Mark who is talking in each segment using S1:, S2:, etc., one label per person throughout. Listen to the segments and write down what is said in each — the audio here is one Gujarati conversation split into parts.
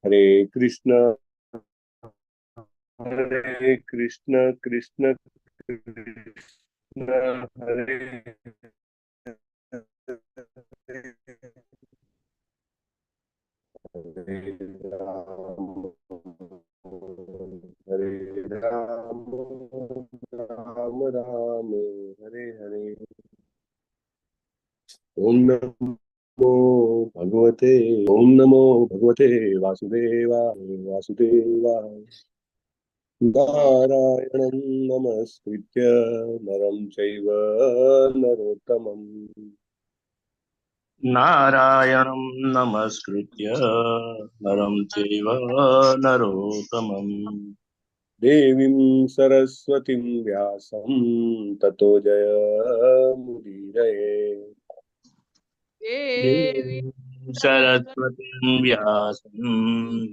S1: हरे कृष्ण हरे कृष्ण कृष्ण कृष्ण हरे हरे राम हरे राम राम राम हरे हरे। ओम नमो भगवते ओम नमो भगवते वासुदेवाय वासुदेवाय। नारायणं नमस्कृत्य नरं चैव नरोत्तमम्
S2: नारायणं नमस्कृत्य नरं चैव नरोत्तमम्
S1: देवीं सरस्वतीं व्यासं ततो जयमुदीरये।
S3: देवी
S2: देवीं
S3: सरस्वती
S2: सरस्वतीं व्यासं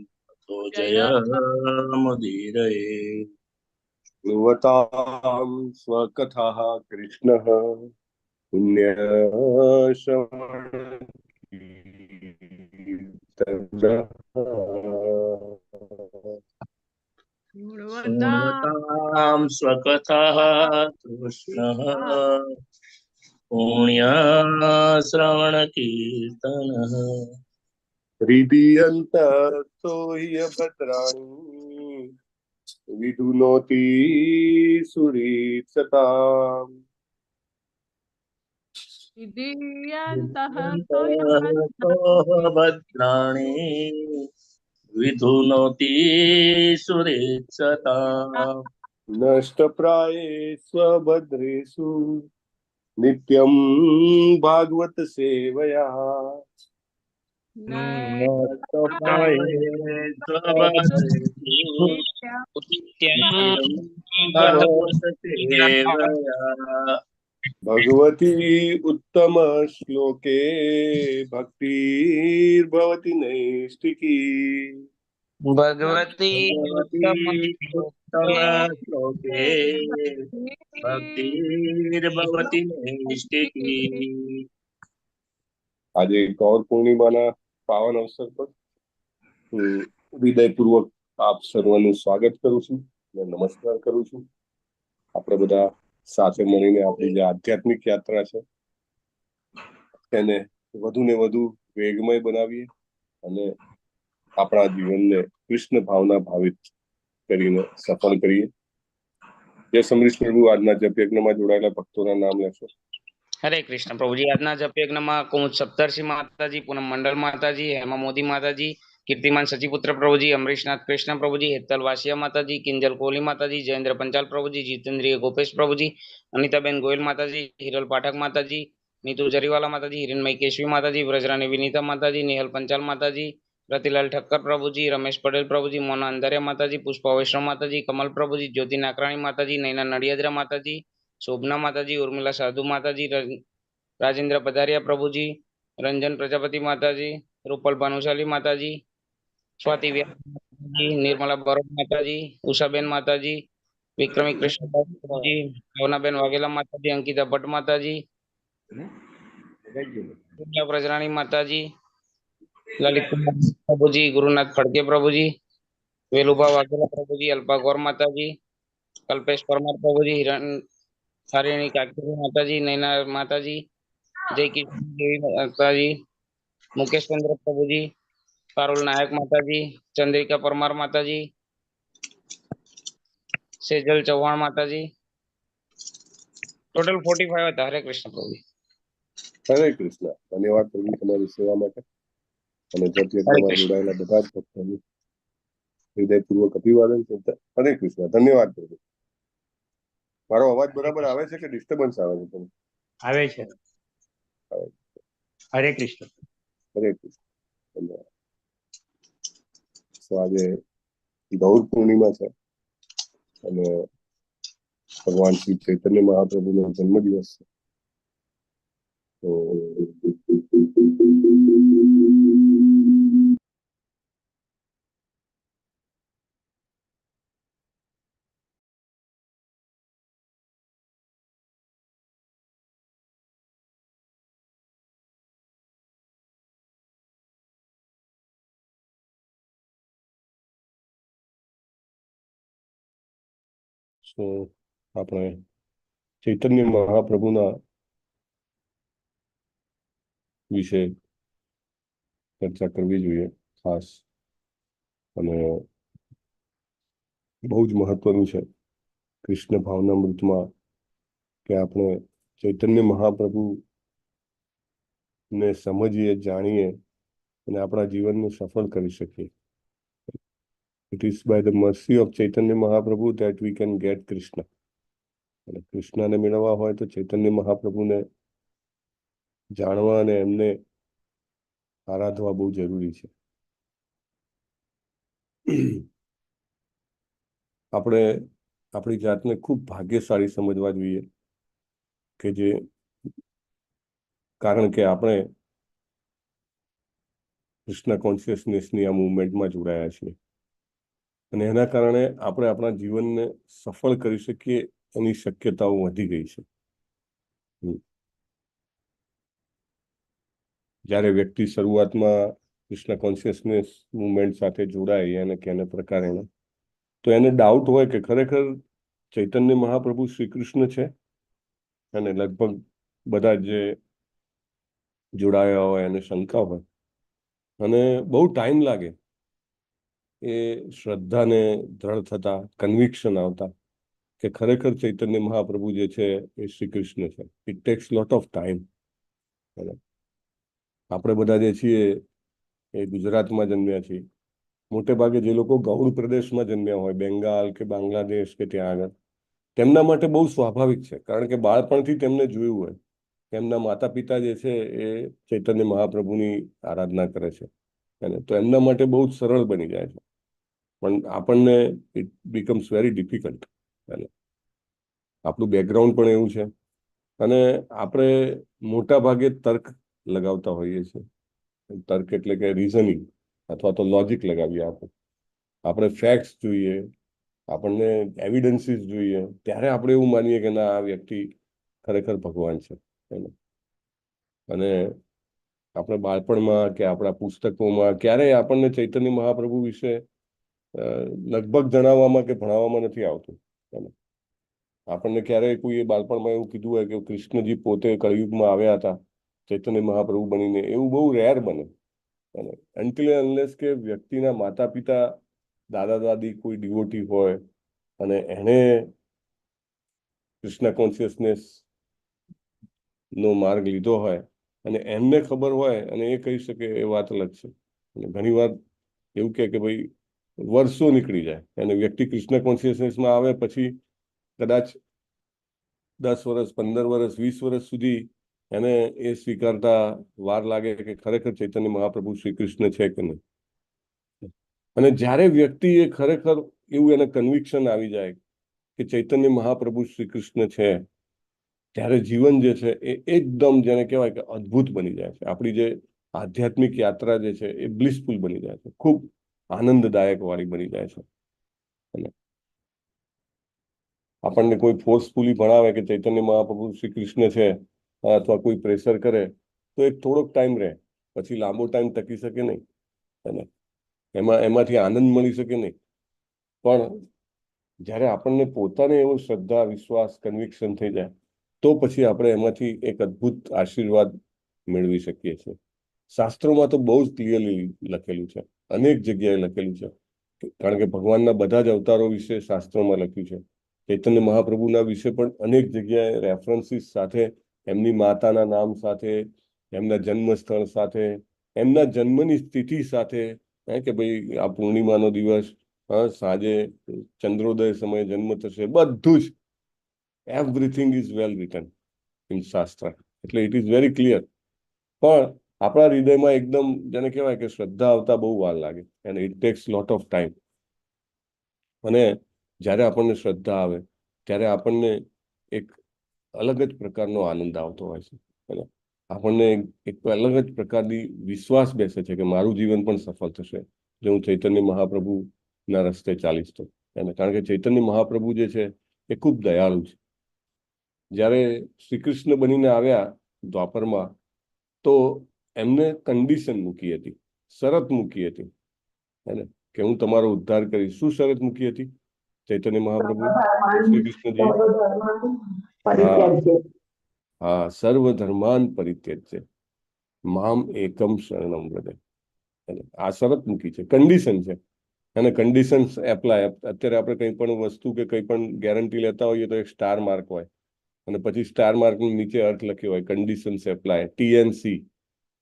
S2: ततो
S3: जय
S2: जयमुदीरये।
S1: ब्रुवतां स्वकथाः कृष्णः पुण्यश्रवणकीर्तनः
S3: गुणवता
S2: शृण्वतां स्वकथाः कृष्णः पुण्यश्रवणकीर्तनः।
S1: हृदीयन्ततो ह्यभद्राणि विधुनोति सुरेप्सताम्
S3: विधीयन्तः
S2: यन्तः भद्राणि विधुनोति सुरेक्षताम्।
S1: नष्टप्रायेष्व भद्रेषु नित्यं भागवत सेवया
S2: नष्टप्राये स्वभद्रेषु नित्यं
S3: भगवते
S2: भगवतसेवया।
S1: भगवती उत्तम श्लोके भक्तिर्भवति नैष्टिकी
S4: भगवती
S2: भगवती
S4: उत्तम
S2: उत्तमश्लोके भक्तिर्भवति नैष्टिकी।
S1: આજે ગૌર પૂર્ણિમાના પાવન અવસર પર હૃદયપૂર્વક આપ સર્વનું સ્વાગત કરું છું અને નમસ્કાર કરું છું। આપણે બધા સાથે મળીને આપણી જે આધ્યાત્મિક યાત્રા છે તેને વધુ ને વધુ વેગમય બનાવીએ અને આપણા જીવનને કૃષ્ણ ભાવના ભાવિત કરીને સફળ કરીએ। જય સમરીશ પ્રભુ, આજના જપ યજ્ઞમાં જોડાયેલા ભક્તોના નામ લેશો।
S4: हरे कृष्ण प्रभु जी आज जप यज्ञ में कुमुद सप्तर्षि माता जी पूनम मंडल माता जी हेमा मोदी माता जी कीर्तिमान सचिपुत्र प्रभु जी अमरीशनाथ कृष्ण प्रभु जी हेतल वासिया माता जी किंजल कोहली माता जी जयेंद्र पंचाल प्रभु जी जितेंद्रिय गोपेश प्रभु जी अनिताबेन गोयल माता जी हिरल पाठक माता जी नीतू जरीवाला माता जी हिरणमय केशवी माता जी व्रजरानी विनीता माता जी नेहल पंचाल माता जी रतिलाल ठक्कर प्रभु जी रमेश पटेल प्रभु जी मोना अंधारिया माता जी पुष्पा वैष्णव माता जी कमल प्रभु जी ज्योति नाकराणी माता जी नैना नडियादरा माता जी शोभना माता जी उर्मिला साधु माता जी राजेंद्र पधारिया प्रभु जी रंजन प्रजापति माता जी रूपल भानुशाली माता जी स्वाति माता जी निर्मला बरोड माता जी उषाबेन माता जी विक्रमी कृष्ण प्रभु जी भावनाबेन वाघेला माता जी अंकिता भट्ट माता जी प्रजराणी माता जी ललित कुमार प्रभु जी गुरुनाथ फड़के प्रभु जी वेलुबा वाघेला प्रभु जी अल्पा गौर माता जी कल्पेश परमार प्रभु जी हिरण हरिणी काकी माता जी नैना माता जी जय किशन देवी माता जी मुकेश चंद्र प्रभु जी पारुल नायक माता जी चंद्रिका परमार माता जी सेजल चौहान माता जी टोटल 45 था। हरे कृष्ण प्रभु जी।
S1: હરે કૃષ્ણ। ધન્યવાદ પ્રભુ તમારી સેવા માટે અને જપ
S4: हरे
S1: યજ્ઞમાં
S4: कृष्ण
S1: જોડાયેલા બધા જ ભક્તોનું હૃદયપૂર્વક અભિવાદન છે। હરે કૃષ્ણ। ધન્યવાદ પ્રભુ। મારો અવાજ
S5: हरे
S1: બરાબર આવે
S5: कृष्ण
S1: છે કે ડિસ્ટર્બન્સ આવે છે તમને?
S5: आवे छे। हरे कृष्ण
S1: હરે કૃષ્ણ। ધન્યવાદ। તો આજે ગૌર પૂર્ણિમા છે અને ભગવાન શ્રી ચૈતન્ય મહાપ્રભુનો જન્મદિવસ છે। તો સો આપણે ચૈતન્ય મહાપ્રભુના વિશે ચર્ચા કરવી જોઈએ ખાસ, અને બહુ જ મહત્વનું છે કૃષ્ણ ભાવનામૃતમાં કે આપણે ચૈતન્ય મહાપ્રભુ ને સમજીએ, જાણીએ અને આપણા જીવનને સફળ કરી શકીએ. It is by the mercy of Chaitanya Mahaprabhu that we can get Krishna. અને કૃષ્ણને મેળવવા હોય તો ચૈતન્ય મહાપ્રભુને જાણવા અને એમને આરાધવા બહુ જરૂરી છે. આપણે આપણી જાતને ખૂબ ભાગ્યશાળી સમજવા જોઈએ કે જે, કારણ કે આપણે કૃષ્ણ કોન્શિયસનેસની આ મુવમેન્ટમાં જોડાયા છીએ અને એના કારણે આપણે આપણા જીવનને સફળ કરી શકીએ એની શક્યતાઓ વધી ગઈ છે. જ્યારે વ્યક્તિ શરૂઆતમાં કૃષ્ણ કોન્શિયસનેસ મુવમેન્ટ સાથે જોડાય એને કે એને પ્રકારે, તો એને ડાઉટ હોય કે ખરેખર ચૈતન્ય મહાપ્રભુ શ્રી કૃષ્ણ છે. અને લગભગ બધા જે જોડાયા હોય એને શંકા હોય અને બહુ ટાઈમ લાગે એ શ્રદ્ધાને દ્રઢ થતા, કન્વિક્શન આવતા કે ખરેખર ચૈતન્ય મહાપ્રભુ જે છે એ શ્રી કૃષ્ણ છે. It tax lot of time. આપણે બધા જે છીએ એ ગુજરાતમાં જન્મ્યા છીએ. મોટે ભાગે જે લોકો ગૌણ પ્રદેશમાં જન્મ્યા હોય, બેંગાલ કે બાંગ્લાદેશ કે ત્યાં આગળ, તેમના માટે બહુ સ્વાભાવિક છે, કારણ કે બાળપણથી તેમને જોયું હોય એમના માતા પિતા જે છે એ ચૈતન્ય મહાપ્રભુની આરાધના કરે છે, અને તો એમના માટે બહુ જ સરળ બની જાય છે. પણ આપણને ઇટ બીકમ્સ વેરી ડિફિકલ્ટ. અને આપણું બેકગ્રાઉન્ડ પણ એવું છે અને આપણે મોટા ભાગે તર્ક લગાવતા હોઈએ છીએ. તર્ક એટલે કે રીઝનિંગ અથવા તો લોજિક લગાવીએ. આપણે ફેક્ટ્સ જોઈએ, આપણને એવિડન્સીસ જોઈએ, ત્યારે આપણે એવું માનીએ કે ના, આ વ્યક્તિ ખરેખર ભગવાન છે. અને આપણે બાળપણમાં કે આપણા પુસ્તકોમાં ક્યારેય આપણને ચૈતન્ય મહાપ્રભુ વિશે લગભગ જણાવવામાં કે ભણાવવામાં નથી આવતું. આપણને ક્યારેય કોઈ બાળપણમાં એવું કીધું હોય કે કૃષ્ણજી પોતે કળિયુગમાં આવ્યા હતા ચૈતન્ય મહાપ્રભુ બનીને, એવું બહુ રેર બને. અનટિલ અનલેસ કે વ્યક્તિના માતા પિતા, દાદા દાદી કોઈ ડિવોટી હોય અને એને કૃષ્ણ કોન્શિયસનેસ નો માર્ગ લીધો હોય અને એમને ખબર હોય અને એ કહી શકે, એ વાત અલગ છે. અને ઘણી વાર એવું કે ભાઈ વર્ષો નીકળી જાય અને વ્યક્તિ કૃષ્ણ કોન્શિયસનેસમાં આવે પછી કદાચ 10 વર્ષ, 15 વર્ષ, 20 વર્ષ સુધી એને એ સ્વીકારતા વાર લાગે કે ખરેખર ચૈતન્ય મહાપ્રભુ શ્રી કૃષ્ણ છે કે નહીં. અને જ્યારે વ્યક્તિ એ ખરેખર એવું એને કન્વિક્શન આવી જાય કે ચૈતન્ય મહાપ્રભુ શ્રી કૃષ્ણ છે, ત્યારે જીવન જે છે એ એકદમ જેને કહેવાય કે અદ્ભુત બની જાય છે. આપણી જે આધ્યાત્મિક યાત્રા જે છે એ બ્લિસફુલ બની જાય છે, ખૂબ આનંદદાયક વાળી બની જાય છે. અને આપણને કોઈ ફોર્સફુલી ભણાવે કે ચૈતન્ય મહાપ્રભુ શ્રી કૃષ્ણ છે અથવા કોઈ પ્રેશર કરે તો એક થોડોક ટાઈમ રહે, પછી લાંબો ટાઈમ ટકી શકે નહીં અને એમાંથી આનંદ મળી શકે નહીં. પણ જ્યારે આપણને પોતાને એવો શ્રદ્ધા, વિશ્વાસ, કન્વિક્શન થઈ જાય તો પછી આપણે એમાંથી એક અદ્ભુત આશીર્વાદ મેળવી શકીએ છીએ. શાસ્ત્રોમાં તો બહુ જ ક્લિયરલી લખેલું છે, અનેક જગ્યાએ લખેલું છે, કારણ કે ભગવાનના બધા જ અવતારો વિશે શાસ્ત્રોમાં લખ્યું છે. ચૈતન્ય મહાપ્રભુના વિશે પણ અનેક જગ્યાએ રેફરન્સીસ સાથે, એમની માતાના નામ સાથે, એમના જન્મ સ્થળ સાથે, એમના જન્મની સ્થિતિ સાથે, કે ભાઈ આ પૂર્ણિમાનો દિવસ, સાંજે ચંદ્રોદય સમયે જન્મ થશે, બધું જ everything is well return in શાસ્ત્ર. એટલે ઇટ ઇઝ વેરી ક્લિયર. પણ આપણા હૃદયમાં એકદમ જેને કહેવાય કે શ્રદ્ધા આવતા બહુ વાર લાગે અને it tax lot of time. અને જ્યારે આપણને શ્રદ્ધા આવે ત્યારે આપણને એક અલગ જ પ્રકારનો આનંદ આવતો હોય છે. અને આપણને એક અલગ જ પ્રકારની વિશ્વાસ બેસે છે કે મારું જીવન પણ સફળ થશે જો હું ચૈતન્ય મહાપ્રભુના રસ્તે ચાલીશ તો. કારણ કે ચૈતન્ય મહાપ્રભુ જે છે એ ખૂબ દયાળુ છે. જ્યારે શ્રી કૃષ્ણ બનીને આવ્યા દ્વાપરમાં તો એમને કન્ડિશન મૂકી હતી, શરત મૂકી હતી, કે હું તમારો ઉદ્ધાર કરીશ. શું શરત મૂકી હતી? ચૈતન્ય મહાપ્રભુ શ્રી કૃષ્ણજી હા સર્વધર્માન પરિત્યજ્ય મામ એકમ શરણમ વ્રજે. આ શરત મૂકી છે, કન્ડિશન છે, અને કન્ડિશન્સ એપ્લાય. અત્યારે આપણે કંઈ પણ વસ્તુ કે કંઈ પણ ગેરંટી લેતા હોઈએ તો એક સ્ટાર માર્ક હોય, અને પછી સ્ટાર માર્ક નીચે અર્થ લખ્યો હોય conditions apply, TNC,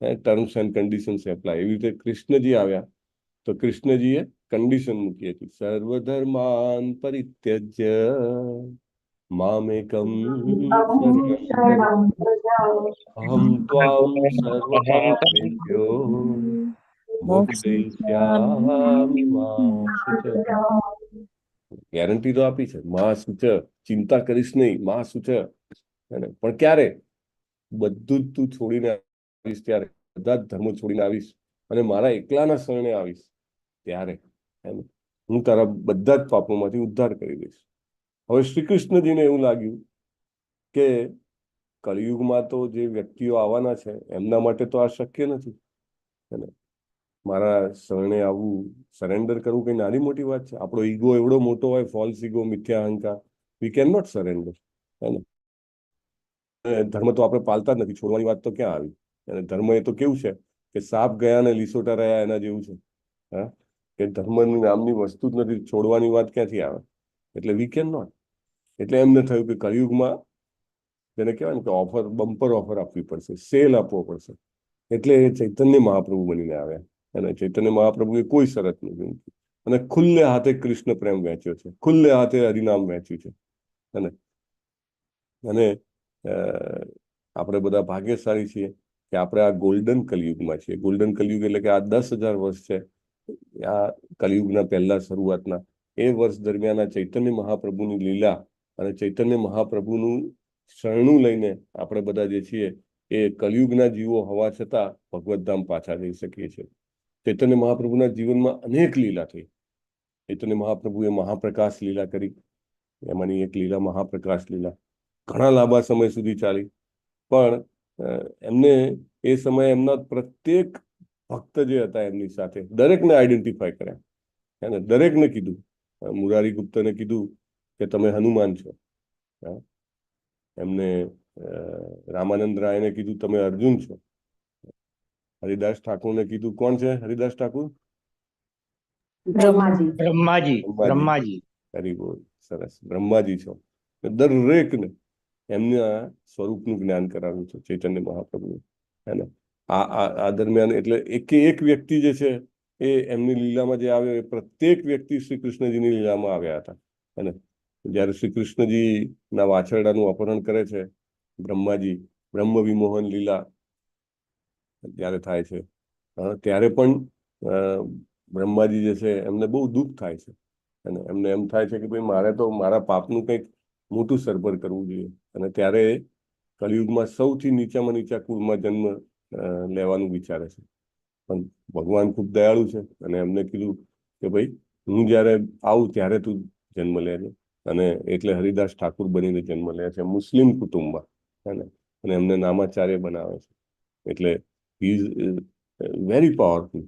S1: terms and conditions apply. એવી રીતે કૃષ્ણજી આવ્યા તો કૃષ્ણજીએ કન્ડિશન મૂકી હતી, સર્વધર્માન પરિત્યજ્ય મામેકમ શરણમ અહમ ત્વામ સર્વ પાપેભ્યો મોક્ષયિષ્યામિ મા શુચ. ગેરંટી તો આપી છે, મા શુચ, ચિંતા કરીશ નહીં, મા શુચ. પણ ક્યારે? બધું જ તું છોડીને આવીશ ત્યારે, બધા જ ધર્મો છોડીને આવીશ અને મારા એકલાના શરણે આવીશ ત્યારે હું તારા બધા જ પાપોમાંથી ઉદ્ધાર કરી દઈશ. હવે શ્રી કૃષ્ણજીને એવું લાગ્યું કે કળિયુગમાં તો જે વ્યક્તિઓ આવવાના છે એમના માટે તો આ શક્ય નથી. મારા શરણે આવવું, સરેન્ડર કરવું કઈ નાની મોટી વાત છે? આપણો ઈગો એવડો મોટો હોય, ફોલ્સ ઈગો, મિથ્યા અહંકાર, વી કેન નોટ સરેન્ડર. ધર્મ તો આપણે પાલતા જ નથી, છોડવાની વાત તો ક્યાં આવી? અને ધર્મ એ તો કેવું છે કે સાપ ગયા ને લીસોટા રહ્યા એના જેવું છે. હા, કે ધર્મની નામની વસ્તુ જ નથી, છોડવાની વાત ક્યાંથી આવે? એટલે વી કેન નોટ. એટલે એમને થયું કે કળિયુગમાં જેને કહેવાય ને કે ઓફર, બમ્પર ઓફર આપવી પડશે, સેલ આપવો પડશે. એટલે એ ચૈતન્ય મહાપ્રભુ બનીને આવ્યા. અને ચૈતન્ય મહાપ્રભુએ કોઈ શરત નથી મૂકી અને ખુલ્લે હાથે કૃષ્ણ પ્રેમ વહેંચ્યો છે, ખુલ્લે હાથે હરિનામ વહેંચ્યું છે. અને આપણે બધા ભાગ્યશાળી છીએ કે આપણે આ ગોલ્ડન કલયુગમાં છીએ. ગોલ્ડન કલયુગ એટલે કે આ 10,000 વર્ષ છે, આ કલયુગના પહેલા શરૂઆતના એ વર્ષ દરમિયાન આ ચૈતન્ય મહાપ્રભુની લીલા અને ચૈતન્ય મહાપ્રભુનું શરણું લઈને આપણે બધા જે છીએ એ કલયુગના જીવો હોવા છતાં ભગવતધામ પાછા જઈ શકીએ છીએ. ચૈતન્ય મહાપ્રભુના જીવનમાં અનેક લીલા થઈ. ચૈતન્ય મહાપ્રભુએ મહાપ્રકાશ લીલા કરી, એમાંની એક લીલા મહાપ્રકાશ લીલા ઘણા લાંબા સમય સુધી ચાલી. પણ એમને એ સમયે એમના પ્રત્યેક ભક્ત જે હતા એમની સાથે દરેકને આઈડેન્ટિફાય કર્યા. એને દરેકને કીધું, મુરારી ગુપ્તને કીધું કે તમે હનુમાન છો, એમને રામાનંદ રાયને કીધું તમે અર્જુન છો, હરિદાસ ઠાકુરને કીધું કોણ છે હરિદાસ ઠાકુર?
S2: બ્રહ્માજી.
S1: વેરી ગુડ, સરસ, બ્રહ્માજી છો. દરેકને એમના સ્વરૂપનું જ્ઞાન કરાવ્યું છે ચૈતન્ય મહાપ્રભુએ. હે આ દરમિયાન એટલે એક વ્યક્તિ જે છે એ એમની લીલામાં જે આવ્યો એ પ્રત્યેક વ્યક્તિ શ્રી કૃષ્ણજીની લીલામાં આવ્યા હતા. અને જયારે શ્રી કૃષ્ણજીના વાછરડાનું અપહરણ કરે છે બ્રહ્માજી, બ્રહ્મ વિમોહન લીલા જયારે થાય છે ત્યારે પણ બ્રહ્માજી જે છે એમને બહુ દુઃખ થાય છે. અને એમને એમ થાય છે કે ભાઈ મારે તો મારા પાપનું કંઈક મોટું સરભર કરવું જોઈએ. અને ત્યારે કળિયુગમાં સૌથી નીચામાં નીચા કુળમાં જન્મ લેવાનું વિચારે છે. પણ ભગવાન ખૂબ દયાળુ છે અને એમને કીધું કે ભાઈ હું જયારે આવું ત્યારે તું જન્મ લેજે. અને એટલે હરિદાસ ઠાકુર બનીને જન્મ લે છે મુસ્લિમ કુટુંબમાં. અને એમને નામાચાર્ય બનાવે છે. એટલે હી ઇઝ વેરી પાવરફુલ.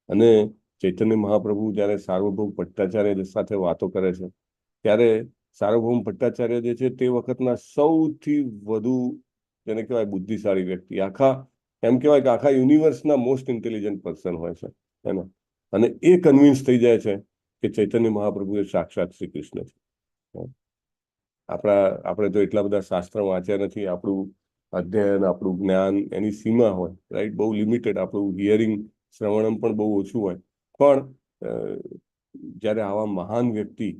S1: અને ચૈતન્ય મહાપ્રભુ જયારે સાર્વભૌમ ભટ્ટાચાર્ય સાથે વાતો કરે છે ત્યારે સાર્વભૌમ ભટ્ટાચાર્ય જે છે તે વખતના સૌથી વધુ જેને કહેવાય બુદ્ધિશાળી વ્યક્તિ, આખા એમ કહેવાય કે આખા યુનિવર્સના મોસ્ટ ઇન્ટેલિજન્ટ પર્સન હોય છે. અને એ કન્વિન્સ થઈ જાય છે કે ચૈતન્ય મહાપ્રભુ એ સાક્ષાત શ્રી કૃષ્ણ છે. આપણે તો એટલા બધા શાસ્ત્ર વાંચ્યા નથી, આપણું અધ્યયન, આપણું જ્ઞાન એની સીમા હોય, રાઈટ, બહુ લિમિટેડ, આપણું હિયરિંગ, શ્રવણમ પણ બહુ ઓછું હોય. પણ જ્યારે આવા મહાન વ્યક્તિ,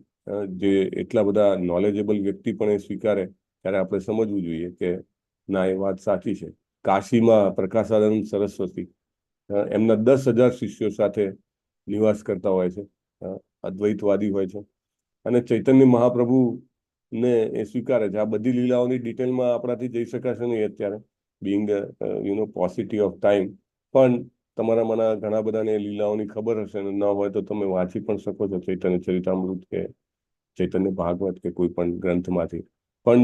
S1: જે એટલા બધા નોલેજેબલ વ્યક્તિ પણ એ સ્વીકારે ત્યારે આપણે સમજવું જોઈએ કે ના, એ વાત સાચી છે. કાશીમાં પ્રકાશાનંદ સરસ્વતી એમના 10,000 શિષ્યો સાથે નિવાસ કરતા હોય છે, અદ્વૈતવાદી હોય છે. અને ચૈતન્ય મહાપ્રભુ ને એ સ્વીકારે છે. આ બધી લીલાઓની ડિટેલમાં આપણાથી જઈ શકાશે નહીં અત્યારે, બિંગ પોસિટી ઓફ ટાઈમ. પણ તમારા મને ઘણા બધાને લીલાઓની ખબર હશે ને ન હોય તો તમે વાંચી પણ શકો છો ચૈતન્ય ચરિતામૃત કે ચૈતન્ય ભાગવત કે કોઈ પણ ગ્રંથમાંથી. પણ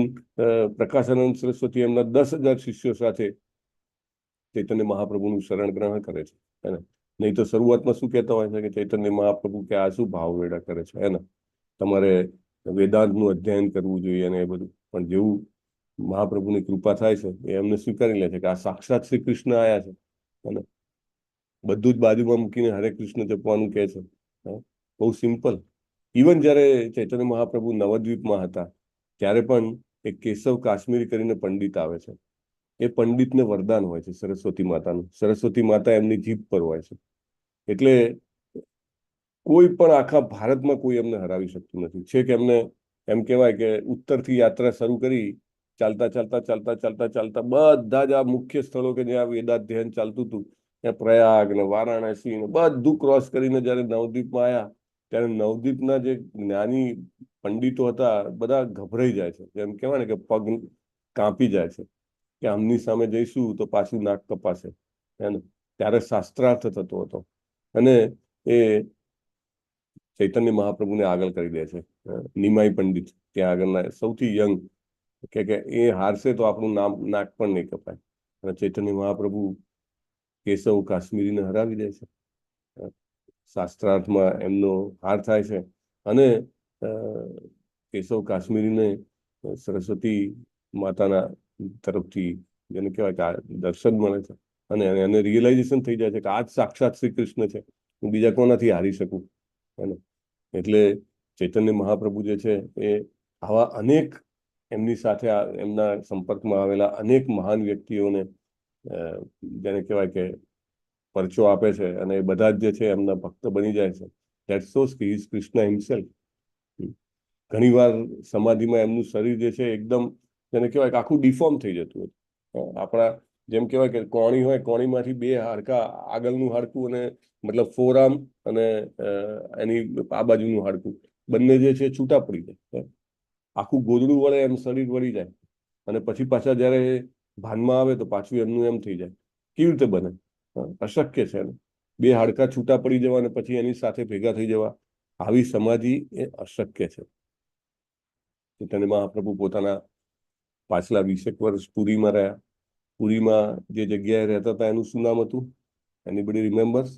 S1: પ્રકાશાનંદ સરસ્વતી એમના 10,000 શિષ્યો સાથે ચૈતન્ય મહાપ્રભુનું શરણ ગ્રહણ કરે છે. નહીં તો શરૂઆતમાં શું કહેતા હોય છે કે ચૈતન્ય મહાપ્રભુ કે આ શું ભાવ વેડા કરે છે, તમારે વેદાંતનું અધ્યયન કરવું જોઈએ અને એ બધું. પણ જેવું મહાપ્રભુની કૃપા થાય છે એ એમને સ્વીકારી લે છે કે આ સાક્ષાત શ્રી કૃષ્ણ આયા છે, અને બધું જ બાજુમાં મૂકીને હરે કૃષ્ણ જપવાનું કહે છે. બહુ સિમ્પલ. ઇવન જયારે ચૈતન્ય મહાપ્રભુ નવદ્વીપમાં હતા ત્યારે પણ એક કેશવ કાશ્મીરી કરીને પંડિત આવે છે. એ પંડિતને વરદાન હોય છે સરસ્વતી માતાનું. સરસ્વતી માતા એમની જીભ પર હોય છે. એટલે કોઈ પણ આખા ભારતમાં કોઈ એમને હરાવી શકતું નથી. છેક એમને એમ કહેવાય કે ઉત્તરથી યાત્રા શરૂ કરી, ચાલતા ચાલતા ચાલતા ચાલતા ચાલતા બધા જ આ મુખ્ય સ્થળો કે જ્યાં વેદાધ્યયન ચાલતું હતું, ત્યાં પ્રયાગ ને વારાણસી ને બધું ક્રોસ કરીને જયારે નવદ્વીપમાં આવ્યા ત્યારે નવદ્વીપના જે જ્ઞાની પંડિતો હતા બધા ગભરાઈ જાય છે. એમ કહેવાય ને કે પગ કાંપી જાય છે કે આમની સામે જઈશું તો પાછું નાક કપાશે. ત્યારે શાસ્ત્રાર્થ થતો હતો અને એ ચૈતન્ય મહાપ્રભુને આગળ કરી દે છે. નિમાઈ પંડિત ત્યાં આગળના સૌથી યંગ કે એ હારશે તો આપણું નાક પણ નહીં કપાય. અને ચૈતન્ય મહાપ્રભુ કેશવ કાશ્મીરીને હરાવી દે છે. શાસ્ત્રાર્થમાં એમનો હાર થાય છે અને કેશવ કાશ્મીરીને સરસ્વતી માતાના તરફથી જેને કહેવાય કે દર્શન મળે છે અને એને રિયલાઇઝેશન થઈ જાય છે કે આ જ સાક્ષાત શ્રી કૃષ્ણ છે, હું બીજા કોનાથી હારી શકું. એટલે ચૈતન્ય મહાપ્રભુ જે છે એ આવા અનેક એમની સાથે એમના સંપર્કમાં આવેલા અનેક મહાન વ્યક્તિઓને જેને કહેવાય કે પરચો આપે છે અને એ બધા જ જે છે એમના ભક્ત બની જાય છે. ધેટ શોઝ કે હી ઇઝ કૃષ્ણ હિમસેલ્ફ. ઘણીવાર સમાધિમાં એમનું શરીર જે છે એકદમ જેને કહેવાય કે આખું ડિફોર્મ થઈ જતું હતું. આપણા જેમ કહેવાય કે કોણી હોય, કોણીમાંથી બે હાડકા, આગળનું હાડકું અને મતલબ ફોરઆર્મ અને એની આ બાજુનું હાડકું બંને જે છે છૂટા પડી જાય. આખું ગોદડું વળે એમ શરીર વળી જાય અને પછી પાછા જયારે ભાનમાં આવે તો પાછું એમનું એમ થઈ જાય. કેવી રીતે બને? અશક્ય છે. બે હાડકા છૂટા પડી જવા અને પછી એની સાથે ભેગા થઈ જવા, આવી સમાધિ એ અશક્ય છે. ચૈતન્ય મહાપ્રભુ પોતાના પાછલા 20 વર્ષ પુરીમાં રહ્યા. પુરીમાં જે જગ્યાએ રહેતા હતા એનું શું નામ હતું? Anybody remembers?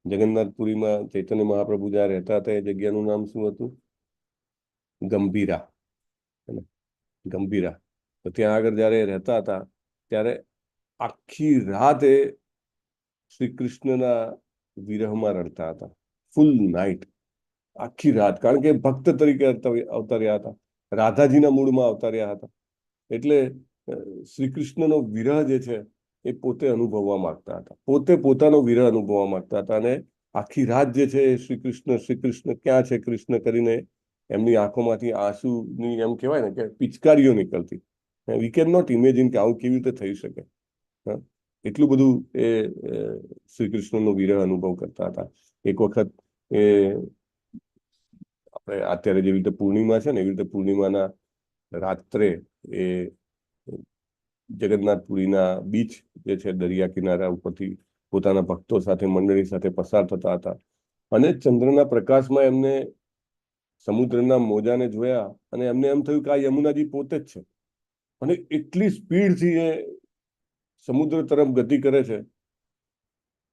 S1: જગન્નાથપુરીમાં ચૈતન્ય મહાપ્રભુ જ્યાં રહેતા હતા એ જગ્યાનું નામ શું હતું? ગંભીરા. ગંભીરા. તો ત્યાં આગળ જયારે રહેતા હતા ત્યારે આખી રાત એ શ્રી કૃષ્ણના વિરહમાં રડતા હતા. ફૂલ નાઇટ, આખી રાત. કારણ કે ભક્ત તરીકે અવતર્યા હતા, રાધાજીના મૂળમાં અવતર્યા હતા. એટલે શ્રી કૃષ્ણનો વિરહ જે છે એ પોતે અનુભવવા માંગતા હતા, પોતે પોતાનો વિરહ અનુભવવા માંગતા હતા. અને આખી રાત જે છે એ શ્રી કૃષ્ણ ક્યાં છે કૃષ્ણ કરીને એમની આંખોમાંથી આંસુની એમ કહેવાય ને કે પિચકારીઓ નીકળતી. વી કેન નોટ ઇમેજિન કે આવું કેવી રીતે થઈ શકે. એટલું બધું એ શ્રી કૃષ્ણનો વિરહ અનુભવ કરતા હતા. એક વખત એ આપણે અત્યારે જેવી રીતે પૂર્ણિમા છે ને એવી રીતે પૂર્ણિમાના રાત્રે એ જગન્નાથપુરીના બીચ જે છે દરિયા કિનારા ઉપરથી પોતાના ભક્તો સાથે મંડળી સાથે પસાર થતા હતા અને ચંદ્રના પ્રકાશમાં એમને સમુદ્રના મોજાને જોયા અને એમને એમ થયું કે આ યમુનાજી પોતે જ છે. અને એટલી સ્પીડથી એ સમુદ્ર તરફ ગતિ કરે છે,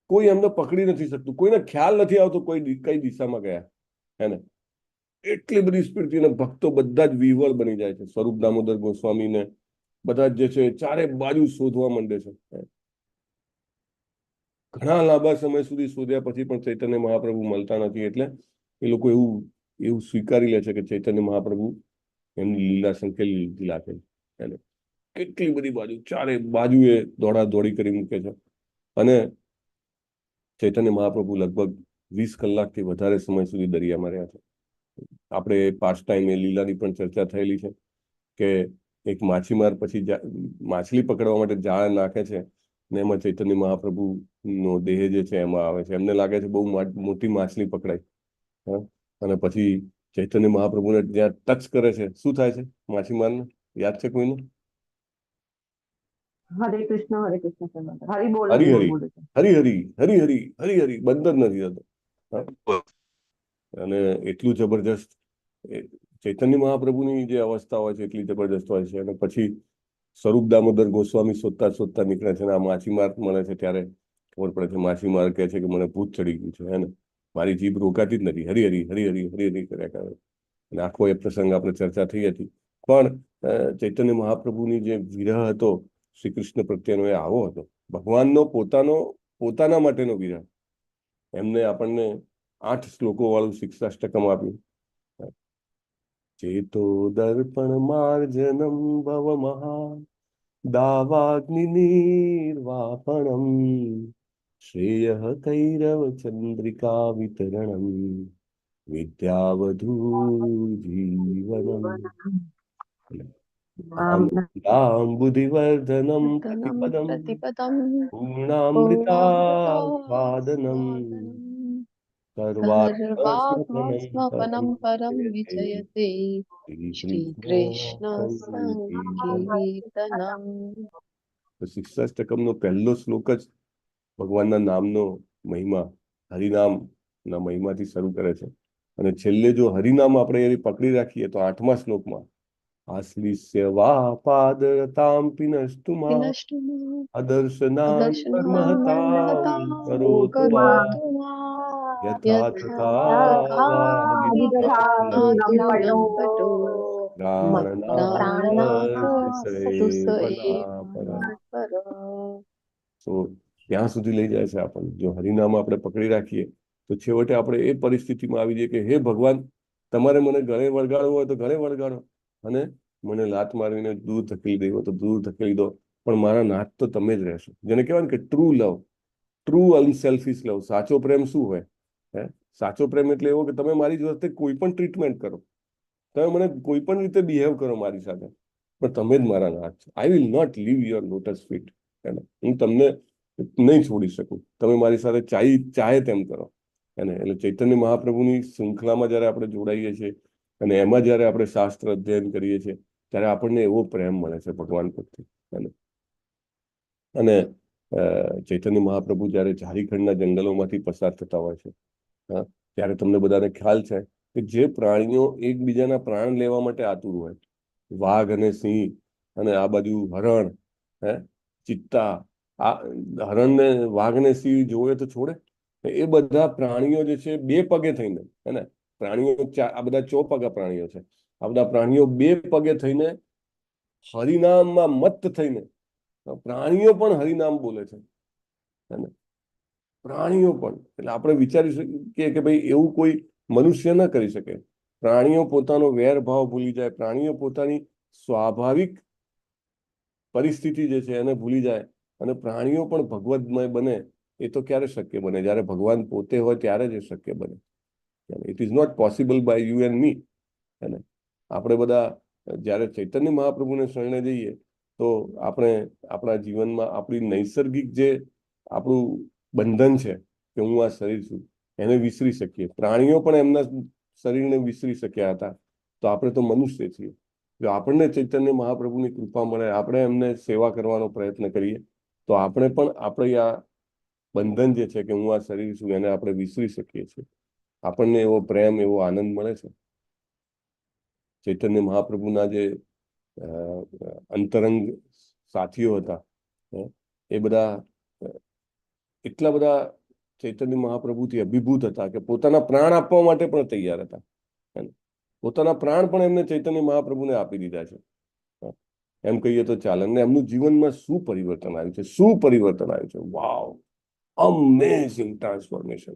S1: કોઈ એમને પકડી નથી શકતું, કોઈને ખ્યાલ નથી આવતો કોઈ કઈ દિશામાં ગયા. હે એટલી બધી સ્પીડથી ને ભક્તો બધા જ વિહવળ બની જાય છે. સ્વરૂપ દામોદર ગોસ્વામીને બધા જ જે છે ચારે બાજુ શોધવા માંડે છે. ઘણા લાંબા સમય સુધી શોધ્યા પછી પણ ચૈતન્ય મહાપ્રભુ મળતા નથી. એટલે એ લોકો એવું સ્વીકારી લે છે કે ચૈતન્ય મહાપ્રભુ એમની લીલા સંકેલી લીધી લાગે. કેટલી બધી બાજુ, ચારે બાજુ એ દોડી કરી મૂકે છે. અને ચૈતન્ય મહાપ્રભુ લગભગ 20 કલાકથી વધારે સમય સુધી દરિયામાં રહ્યા છે. આપણે પાસ્ટ ટાઈમ એ લીલાની પણ ચર્ચા થયેલી છે કે એક માછીમાર પછી માછલી પકડવા માટે જાળ નાખે છે ને એમાં ચૈતન્ય મહાપ્રભુ નો દેહ જે છે એમાં આવે છે. એમને લાગે છે બહુ મોટી માછલી પકડાય. અને પછી ચૈતન્ય મહાપ્રભુને જ્યાં ટચ કરે છે શું થાય છે માછીમારને? યાદ છે કોઈને?
S5: હરે કૃષ્ણ હરી બોલ
S1: હરી હરી હરી હરી હરી હરી હરી હરી બંધ જ નથી થતો. અને એટલું જબરજસ્ત ચૈતન્ય મહાપ્રભુની જે અવસ્થા હોય છે એટલી જબરજસ્ત હોય છે. અને પછી સ્વરૂપ દામોદર ગોસ્વામી શોધતા નીકળે છે અને આ માછીમાર મળે છે ત્યારે ખબર પડે છે, માછીમાર કહે છે કે મને ભૂત ચડી ગયું છે. મારી જીભ રોકાતી જ નથી, હરી હરી હરી હરી હરી હરી કર્યા કરે. અને આખો એ પ્રસંગ આપણે ચર્ચા થઈ હતી. પણ ચૈતન્ય મહાપ્રભુની જે વિરહ હતો શ્રી કૃષ્ણ પ્રત્યેનો એ આવો હતો, ભગવાનનો પોતાના માટેનો વિરહ. એમને આપણને 8 શ્લોકો વાળું શિક્ષાષ્ટકમ આપ્યું. ચેતો દર્પણ માર્જનમ ભવ મહા દાવાગ્નિ નિર્વાપણમ શ્રેય કૈરવ ચંદ્રિકા વિતરણમ વિદ્યાવધુ જીવનમ બુદ્ધિવર્ધનમ પ્રતિપદમ પૂર્ણામૃતાસ્વાદનમ
S6: સર્વાત્મસ્વપનમ પરમ
S1: વિજયતે
S6: વિજયતે શ્રી કૃષ્ણ સંકીર્તનમ.
S1: શિક્ષાષ્ટકમનો પહેલો શ્લોક જ ભગવાનના નામનો મહિમા, હરિનામના મહિમાથી શરૂ કરે છે. અને છેલ્લે જો હરિનામ આપણે પકડી રાખીએ તો 8મા શ્લોકમાં આશ્લિષ્ય વા પાદરતામ પિનષ્ટુમા અદર્શનામ કર્મહતામ કરોતુ વા યથા
S5: તથા
S1: તો ત્યાં સુધી લઈ જાય છે આપણને. જો હરિનામ આપણે પકડી રાખીએ તો છેવટે આપણે એ પરિસ્થિતિમાં આવી જઈએ કે હે ભગવાન, તમારે મને ગળે વળગાડવો હોય તો ગળે વળગાડો, અને મને લાત મારીને દૂર ધકેલી દેવો તો દૂર ધકેલી દો, પણ મારા નાથ તો તમે જ રહેશો. જેને કહેવાય ને કે ટ્રુ લવ, ટ્રુ અનસેલ્ફિશ લવ. સાચો પ્રેમ શું હોય? સાચો પ્રેમ એટલે એવો કે તમે મારી જોડે કોઈ પણ ટ્રીટમેન્ટ કરો, તમે મને કોઈ પણ રીતે બિહેવ કરો મારી સાથે, પણ તમે જ મારા નાથ છો. I will not leave your lotus feet. હું તમને નહીં છોડી શકું, તમે મારી સાથે ચાહે તેમ કરો. એટલે ચૈતન્ય મહાપ્રભુની શૃંખલામાં જયારે આપણે જોડાઈએ છીએ અને એમાં જયારે આપણે શાસ્ત્ર અધ્યયન કરીએ છીએ ત્યારે આપણને એવો પ્રેમ મળે છે ભગવાન પ્રત્યે. અને ચૈતન્ય મહાપ્રભુ જયારે ઝારખંડના જંગલોમાંથી પસાર થતા હોય છે, ત્યારે તમને બધાને ખ્યાલ છે કે જે પ્રાણીઓ એકબીજાના પ્રાણ લેવા માટે આતુર હોય, વાઘ અને સિંહ, અને આ બાજુ હરણ, ચિત્તા, આ હરણને વાઘને સિંહ જોવે તો છોડે? એ બધા પ્રાણીઓ જે છે 2 પગે થઈને, પ્રાણીઓ આ બધા 4 પગા પ્રાણીઓ છે, આ બધા પ્રાણીઓ 2 પગે થઈને હરિનામમાં મત્ત થઈને, પ્રાણીઓ પણ હરિનામ બોલે છે. પ્રાણીઓ પણ. એટલે આપણે વિચારી શકીએ કે ભાઈ એવું કોઈ મનુષ્ય ન કરી શકે. પ્રાણીઓ પોતાનો વેરભાવ ભૂલી જાય, પ્રાણીઓ પોતાની સ્વાભાવિક પરિસ્થિતિ જે છે એને ભૂલી જાય, અને પ્રાણીઓ પણ ભગવદમય બને. એ તો ક્યારે શક્ય બને? જ્યારે ભગવાન પોતે હોય ત્યારે જ એ શક્ય બને. It is not possible by you and me. આપણે બધા જ્યારે ચૈતન્ય મહાપ્રભુને શરણે જઈએ તો આપણે આપણા જીવનમાં આપણી નૈસર્ગિક જે આપણું બંધન છે કે હું આ શરીર છું એને વિસરી શકીએ. પ્રાણીઓ પણ એમના શરીરને વિસરી શક્યા હતા, તો આપણે તો મનુષ્ય છીએ. જો આપણને ચૈતન્ય મહાપ્રભુની કૃપા મળે, આપણે એમને સેવા કરવાનો પ્રયત્ન કરીએ, તો આપણે પણ આપણે આ બંધન જે છે કે હું આ શરીર છું એને આપણે વિસરી શકીએ છીએ. આપણને એવો પ્રેમ, એવો આનંદ મળે છે. ચૈતન્ય મહાપ્રભુના જે અંતરંગ સાથીઓ હતા એ બધા એટલા બધા ચૈતન્ય મહાપ્રભુથી અભિભૂત હતા કે પોતાના પ્રાણ આપવા માટે પણ તૈયાર હતા. પોતાના પ્રાણ પણ એમને ચૈતન્ય મહાપ્રભુને આપી દીધા છે, એમ કહીએ તો ચાલે. અને એમનું જીવનમાં શું પરિવર્તન આવ્યું છે, શું પરિવર્તન આવ્યું છે! વાવ, અમેઝિંગ ટ્રાન્સફોર્મેશન.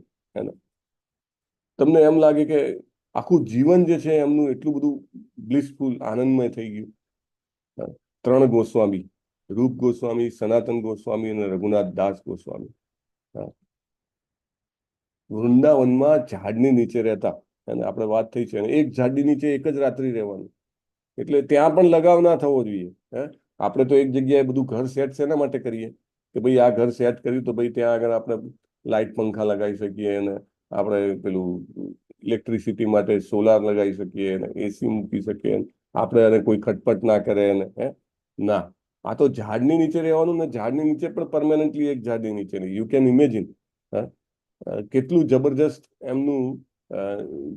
S1: તમને એમ લાગે કે આખું જીવન જે છે એમનું એટલું બધું બ્લિસફુલ, આનંદમય થઈ ગયું. 3 ગોસ્વામી, રૂપ ગોસ્વામી, સનાતન ગોસ્વામી અને રઘુનાથ દાસ ગોસ્વામી, વૃંદાવનમાં ઝાડની નીચે રહેતા. અને આપણે વાત થઈ છે, એક ઝાડની નીચે એક જ રાત્રિ રહેવાનું. એટલે ત્યાં પણ લગાવ ના થવો જોઈએ. આપણે તો એક જગ્યાએ બધું ઘર સેટ શેના માટે કરીએ કે ભાઈ આ ઘર સેટ કર્યું તો ભાઈ ત્યાં આગળ આપણે લાઇટ પંખા લગાવી શકીએ, અને આપણે પેલું ઇલેક્ટ્રિસિટી માટે સોલાર લગાવી શકીએ, અને એસી મૂકી શકીએ, આપણે એને કોઈ ખટપટ ના કરે. ના, આ તો ઝાડની નીચે રહેવાનું, ને ઝાડની નીચે પણ પરમાનન્ટલી એક ઝાડની નીચે નહીં. યુ કેન ઇમેજિન કેટલું જબરજસ્ત એમનું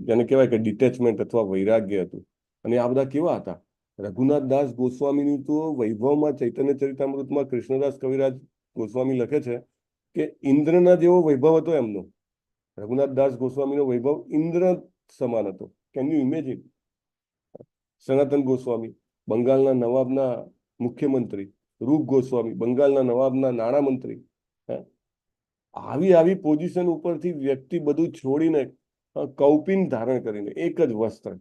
S1: જેને કહેવાય કે ડિટેચમેન્ટ અથવા વૈરાગ્ય હતું. અને આ બધા કેવા હતા! રઘુનાથ દાસ ગોસ્વામીની તો વૈભવમાં ચૈતન્ય ચરિતામૃતમાં કૃષ્ણદાસ કવિરાજ ગોસ્વામી લખે છે કે ઇન્દ્રના જેવો વૈભવ હતો એમનો. રઘુનાથદાસ ગોસ્વામીનો વૈભવ ઇન્દ્ર સમાન હતો. Can you imagine? સનાતન ગોસ્વામી, બંગાળના નવાબના મુખ્યમંત્રી, રૂપ ગોસ્વામી, બંગાળના નવાબના નાણામંત્રી. આવી પોઝિશન ઉપરથી વ્યક્તિ બધું છોડીને કૌપિન ધારણ કરીને એક જ વસ્ત્ર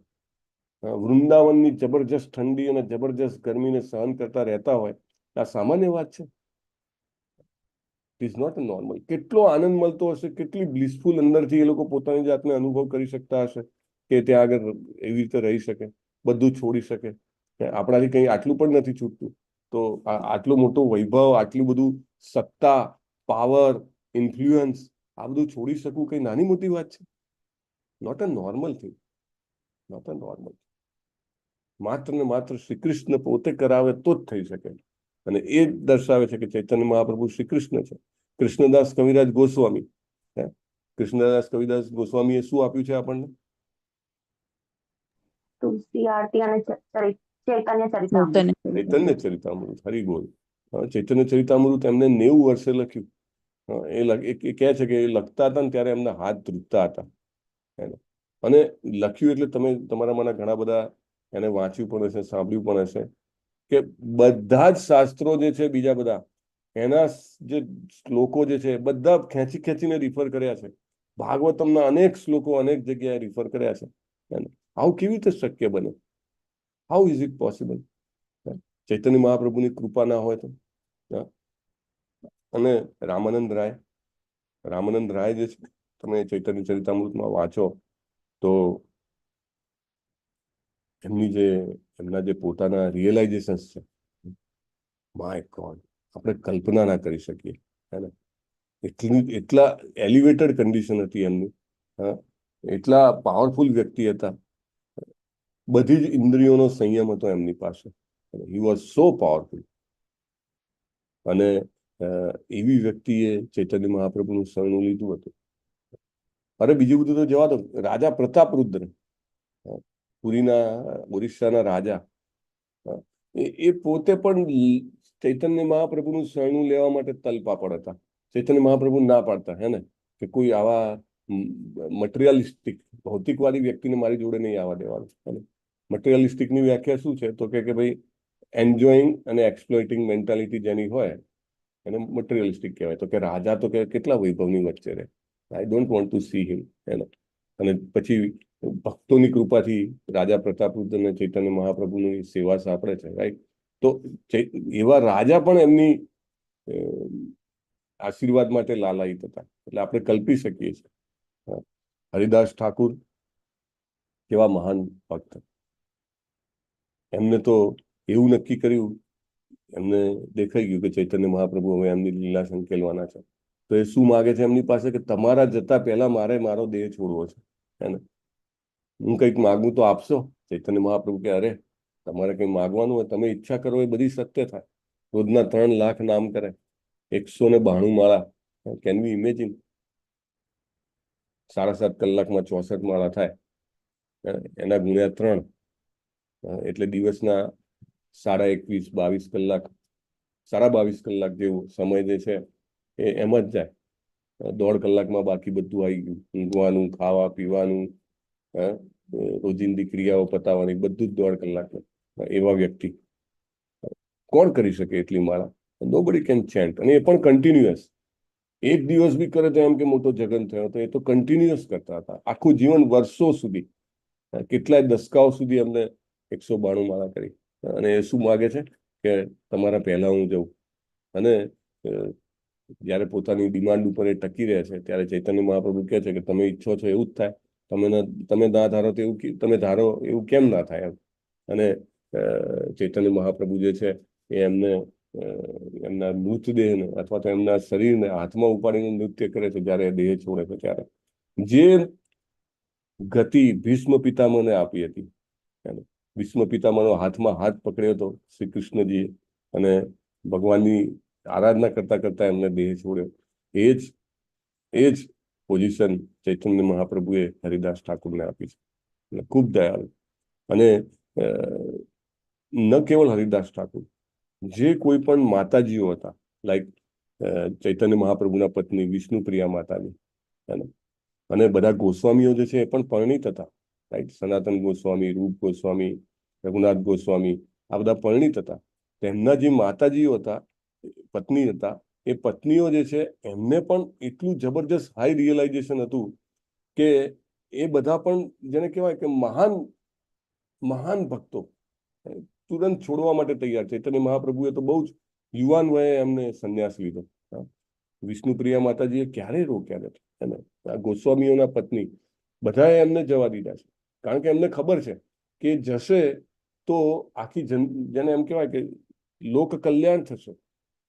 S1: વૃંદાવનની જબરજસ્ત ઠંડી અને જબરજસ્ત ગરમીને સહન કરતા રહેતા હોય, આ સામાન્ય વાત છે? It is not normal. કેટલો આનંદ મળતો હશે, કેટલી બ્લિસફુલ અંદરથી એ લોકો પોતાની જાતને અનુભવ કરી શકતા હશે કે ત્યાં આગળ એવી રીતે રહી શકે, બધું છોડી શકે. આપણાથી કંઈ આટલું પણ નથી છૂટતું, તો આટલો મોટો વૈભવ, આટલું બધું સત્તા, પાવર, ઇન્ફ્લુઅન્સ, આ બધું છોડી શકવું કઈ નાની મોટી વાત છે? Not a normal thing, not a normal. માત્ર ને માત્ર શ્રી કૃષ્ણ પોતે કરાવે તો જ થઈ શકે. અને એ દર્શાવે છે કે ચૈતન્ય મહાપ્રભુ શ્રી કૃષ્ણ છે. કૃષ્ણદાસ કવિરાજ ગોસ્વામી, કૃષ્ણદાસ કવિરાજ ગોસ્વામીએ શું આપ્યું છે આપણને?
S5: તુલસી આરતી અને ચૈતન્ય ચરિતામૃત.
S1: ચૈતન્ય ચરિતામૃત, હરી બોલ. ચૈતન્ય ચરિતામૃત એમને 90 વર્ષે લખ્યું. એ કહે છે કે એ લખતા હતા ને ત્યારે એમના હાથ ધ્રુજતા હતા. અને લખ્યું એટલે તમે તમારામાંના ઘણા બધા એને વાંચ્યું પણ હશે, સાંભળ્યું પણ હશે કે બધા જ શાસ્ત્રો જે છે બીજા બધા એના જે શ્લોકો જે છે બધા ખેંચીને રિફર કર્યા છે. ભાગવતમના અનેક શ્લોકો અનેક જગ્યાએ રિફર કર્યા છે. આવું કેવી રીતે શક્ય બને? How is it possible? Chaitanya મહાપ્રભુની કૃપા ના હોય તો. અને રામાનંદ રાય જે છે, તમે ચૈતન્ય ચરિતામૃતમાં વાંચો તો એમના જે પોતાના રિયલાઇઝેશન્સ છે, માય ગોડ, આપણે કલ્પના ના કરી શકીએ. એટલા એલિવેટેડ કન્ડિશન હતી એમની, એટલા પાવરફુલ વ્યક્તિ હતા. બધી જ ઇન્દ્રિયોનો સંયમ હતો એમની પાસે. He was so powerful. અને એવી વ્યક્તિએ ચૈતન્ય મહાપ્રભુનું શરણું લીધું હતું. અરે બીજું બધું તો જવા દો, રાજા પ્રતાપરુદ્ર, ઓરિસ્સાના રાજા, એ પોતે પણ ચૈતન્ય મહાપ્રભુનું શરણું લેવા માટે તલપાપડ હતા. ચૈતન્ય મહાપ્રભુ ના પાડતા, હે ને, કે કોઈ આવા મટીરિયલિસ્ટિક ભૌતિકવાદી વ્યક્તિને મારી જોડે નહીં આવવા દેવાનું. મટીરિયલિસ્ટિકની વ્યાખ્યા શું છે? તો કે ભાઈ એન્જોઈંગ અને એક્સપ્લોઇટિંગ મેન્ટાલિટી જેની હોય એને મટીરિયલિસ્ટિક કહેવાય. તો કે રાજા તો કે કેટલા વૈભવની વચ્ચે રહે, I don't want to C હિમ. અને પછી ભક્તોની કૃપાથી રાજા પ્રતાપરુદ્ર અને ચૈતન્ય મહાપ્રભુની સેવા સાંપડે છે, રાઈટ? તો એવા રાજા પણ એમની આશીર્વાદ માટે લાલાયિત હતા. એટલે આપણે કલ્પી શકીએ છીએ. હરિદાસ ઠાકુર કેવા મહાન ભક્ત. એમને તો એવું નક્કી કર્યું, એમને દેખાઈ ગયું કે ચૈતન્ય મહાપ્રભુ હવે એમની લીલા સંકેલવાના છે. તો એ શું માગે છે એમની પાસે? કે તમારા જતા પહેલા મારે મારો દેહ છોડવો છે, હે ને, હું કંઈક માગું તો આપશો? ચૈતન્ય મહાપ્રભુ કે અરે, તમારે કંઈ માગવાનું હોય તમે ઈચ્છા કરો એ બધી સત્ય થાય. રોજના 3 લાખ નામ કરે, 192 માળા. Can we imagine? 7.5 કલાકમાં 64 માળા થાય, એના ગુણ્યા 3, એટલે દિવસના 21.5 22 કલાક, 22.5 કલાક જેવો સમય જે છે એ એમ જ જાય. 1.5 કલાકમાં બાકી બધું આવી ગયું. ઊંઘવાનું, ખાવા પીવાનું, રોજિંદી ક્રિયાઓ પતાવવાની, બધું જ 1.5 કલાકમાં. એવા વ્યક્તિ કોણ કરી શકે એટલી માળા? Nobody can chant. અને એ પણ કન્ટિન્યુઅસ. એક દિવસ બી કરે તો એમ કે મોટો જગન થયો. તો એ તો કન્ટિન્યુઅસ કરતા હતા આખું જીવન, વર્ષો સુધી, કેટલાય દસકાઓ સુધી અમને 192 માળા કરી. અને એ શું માગે છે? કે તમારા પહેલા હું જઉં. અને જયારે પોતાની ડિમાન્ડ ઉપર એ ટકી રહે છે ત્યારે ચૈતન્ય મહાપ્રભુ કહે છે કે તમે ઈચ્છો છો એવું જ થાય, તમે ના ધારો તો એવું, તમે ધારો એવું કેમ ના થાય એમ. અને ચૈતન્ય મહાપ્રભુ જે છે એ એમના મૃતદેહને અથવા તો એમના શરીરને હાથમાં ઉપાડીને નૃત્ય કરે છે જયારે દેહ છોડે છે ત્યારે. જે ગતિ ભીષ્મ પિતામહને આપી હતી, ભીષ્મ પિતામહનો હાથમાં હાથ પકડ્યો હતો શ્રી કૃષ્ણજીએ, અને ભગવાનની આરાધના કરતા કરતા એમને દેહ છોડ્યો. એ જ પોઝિશન ચૈતન્ય મહાપ્રભુએ હરિદાસ ઠાકુરને આપી છે. એટલે ખૂબ દયાળુ. અને ન કેવળ હરિદાસ ઠાકુર, જે કોઈ પણ માતાજીઓ હતા, લાઈક ચૈતન્ય મહાપ્રભુના પત્ની વિષ્ણુપ્રિયા માતાજી, અને બધા ગોસ્વામીઓ જે છે એ પણ પરિણીત હતા, રાઈટ? સનાતન ગોસ્વામી, રૂપ ગોસ્વામી, રઘુનાથ ગોસ્વામી, આ બધા પરિણીત હતા. તેમના જે માતાજીઓ હતા, પત્ની હતા, એ પત્નીઓ જે છે એમને પણ એટલું જબરજસ્ત હાઈ રિયલાઇઝેશન હતું કે એ બધા પણ જેને કહેવાય કે મહાન મહાન ભક્તો તુરંત છોડવા માટે તૈયાર. ચૈતન્ય મહાપ્રભુએ તો બહુ જ યુવાન વયે એમને સંન્યાસ લીધો. વિષ્ણુપ્રિયા માતાજીએ ક્યારેય રોક્યા નથી. અને આ ગોસ્વામીઓના પત્ની બધાએ એમને જવા દીધા છે, કારણ કે એમને ખબર છે કે જશે તો આખી જેને એમ કહેવાય કે લોક કલ્યાણ થશે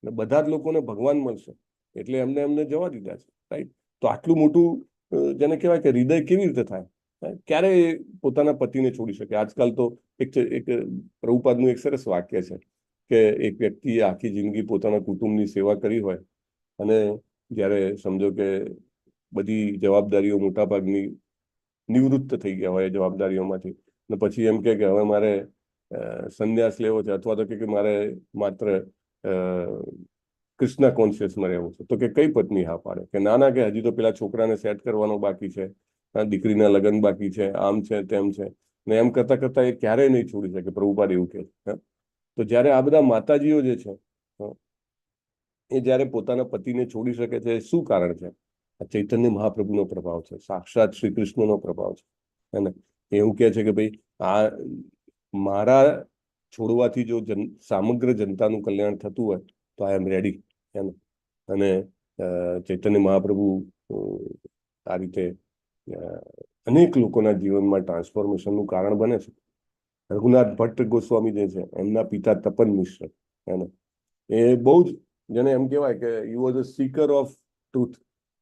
S1: અને બધા જ લોકોને ભગવાન મળશે, એટલે એમને જવા દીધા છે, રાઈટ? તો આટલું મોટું જેને કહેવાય કે હૃદય કેવી રીતે થાય? ક્યારે પોતાના પતિને છોડી શકે? આજકાલ તો એક પ્રભુપાદનું એક સરસ વાક્ય છે કે એક વ્યક્તિએ આખી જિંદગી પોતાના કુટુંબની સેવા કરી હોય અને જ્યારે સમજો કે બધી જવાબદારીઓ મોટાભાગની નિવૃત્ત થઈ ગયા હોય જવાબદારીઓમાંથી, અને પછી એમ કે હવે મારે સંન્યાસ લેવો છે, અથવા તો કે મારે માત્ર કૃષ્ણ કોન્શિયસમાં રહેવું છે, તો કે કઈ પત્ની હા પાડે કે ના કે હજી તો પેલા છોકરાને સેટ કરવાનો બાકી છે, દીકરીના લગ્ન બાકી છે, આમ છે તેમ છે, ને એમ કરતા કરતા એ ક્યારેય નહીં છોડી શકે. પ્રભુપાદ એવું કહે છે. તો જ્યારે આ બધા માતાજીઓ જે છે એ જ્યારે પોતાના પતિને છોડી શકે છે, શું કારણ છે? આ ચૈતન્ય મહાપ્રભુનો પ્રભાવ છે, સાક્ષાત શ્રી કૃષ્ણનો પ્રભાવ છે. હે ને? એવું કહે છે કે ભાઈ આ મારા છોડવાથી જો સમગ્ર જનતાનું કલ્યાણ થતું હોય તો આઈ એમ રેડી. અને ચૈતન્ય મહાપ્રભુ આ રીતે અનેક લોકોના જીવનમાં ટ્રાન્સફોર્મેશનનું કારણ બને છે. રઘુનાથ ભટ્ટ ગોસ્વામી જે છે એમના પિતા તપન મિશ્ર, એને એ બહુ જ જેને એમ કહેવાય કે he was a seeker of truth,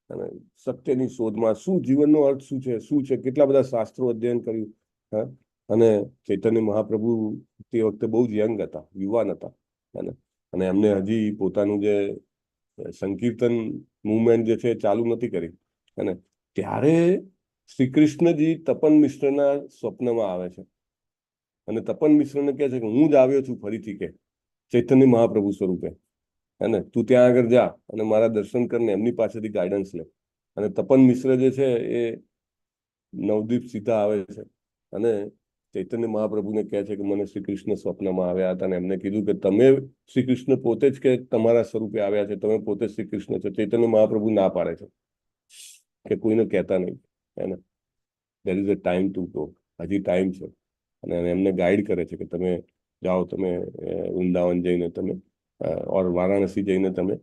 S1: અને સત્યની શોધમાં શું જીવનનો અર્થ શું છે, કેટલા બધા શાસ્ત્રો અધ્યયન કર્યું. અને ચૈતન્ય મહાપ્રભુ તે વખતે બહુ જ યંગ હતા, યુવાન હતા, અને એમને હજી પોતાનું જે સંકીર્તન મુવમેન્ટ જે છે એ ચાલુ નથી કરી. અને ત્યારે શ્રી કૃષ્ણજી તપન મિશ્રના સ્વપ્નમાં આવે છે અને તપન મિશ્રને કહે છે કે હું જ આવ્યો છું ફરીથી, કે ચૈતન્ય મહાપ્રભુ સ્વરૂપે, હે ને? તું ત્યાં આગળ જા અને મારા દર્શન કરીને એમની પાસેથી ગાઈડન્સ લે. અને તપન મિશ્ર જે છે એ નવદીપ સીધા આવે છે અને ચૈતન્ય મહાપ્રભુને કહે છે કે મને શ્રી કૃષ્ણ સ્વપ્નમાં આવ્યા હતા અને એમને કીધું કે તમે શ્રી કૃષ્ણ પોતે જ કે તમારા સ્વરૂપે આવ્યા છે, તમે પોતે શ્રી કૃષ્ણ છો. ચૈતન્ય મહાપ્રભુ ના પાડે છે કે કોઈને કહેતા નહીં, હે ને? There is a time to go, હજી ટાઈમ છે. અને એમને ગાઈડ કરે છે કે તમે જાઓ, તમે વૃંદાવન જઈને તમે ઓર વારાણસી જઈને તમે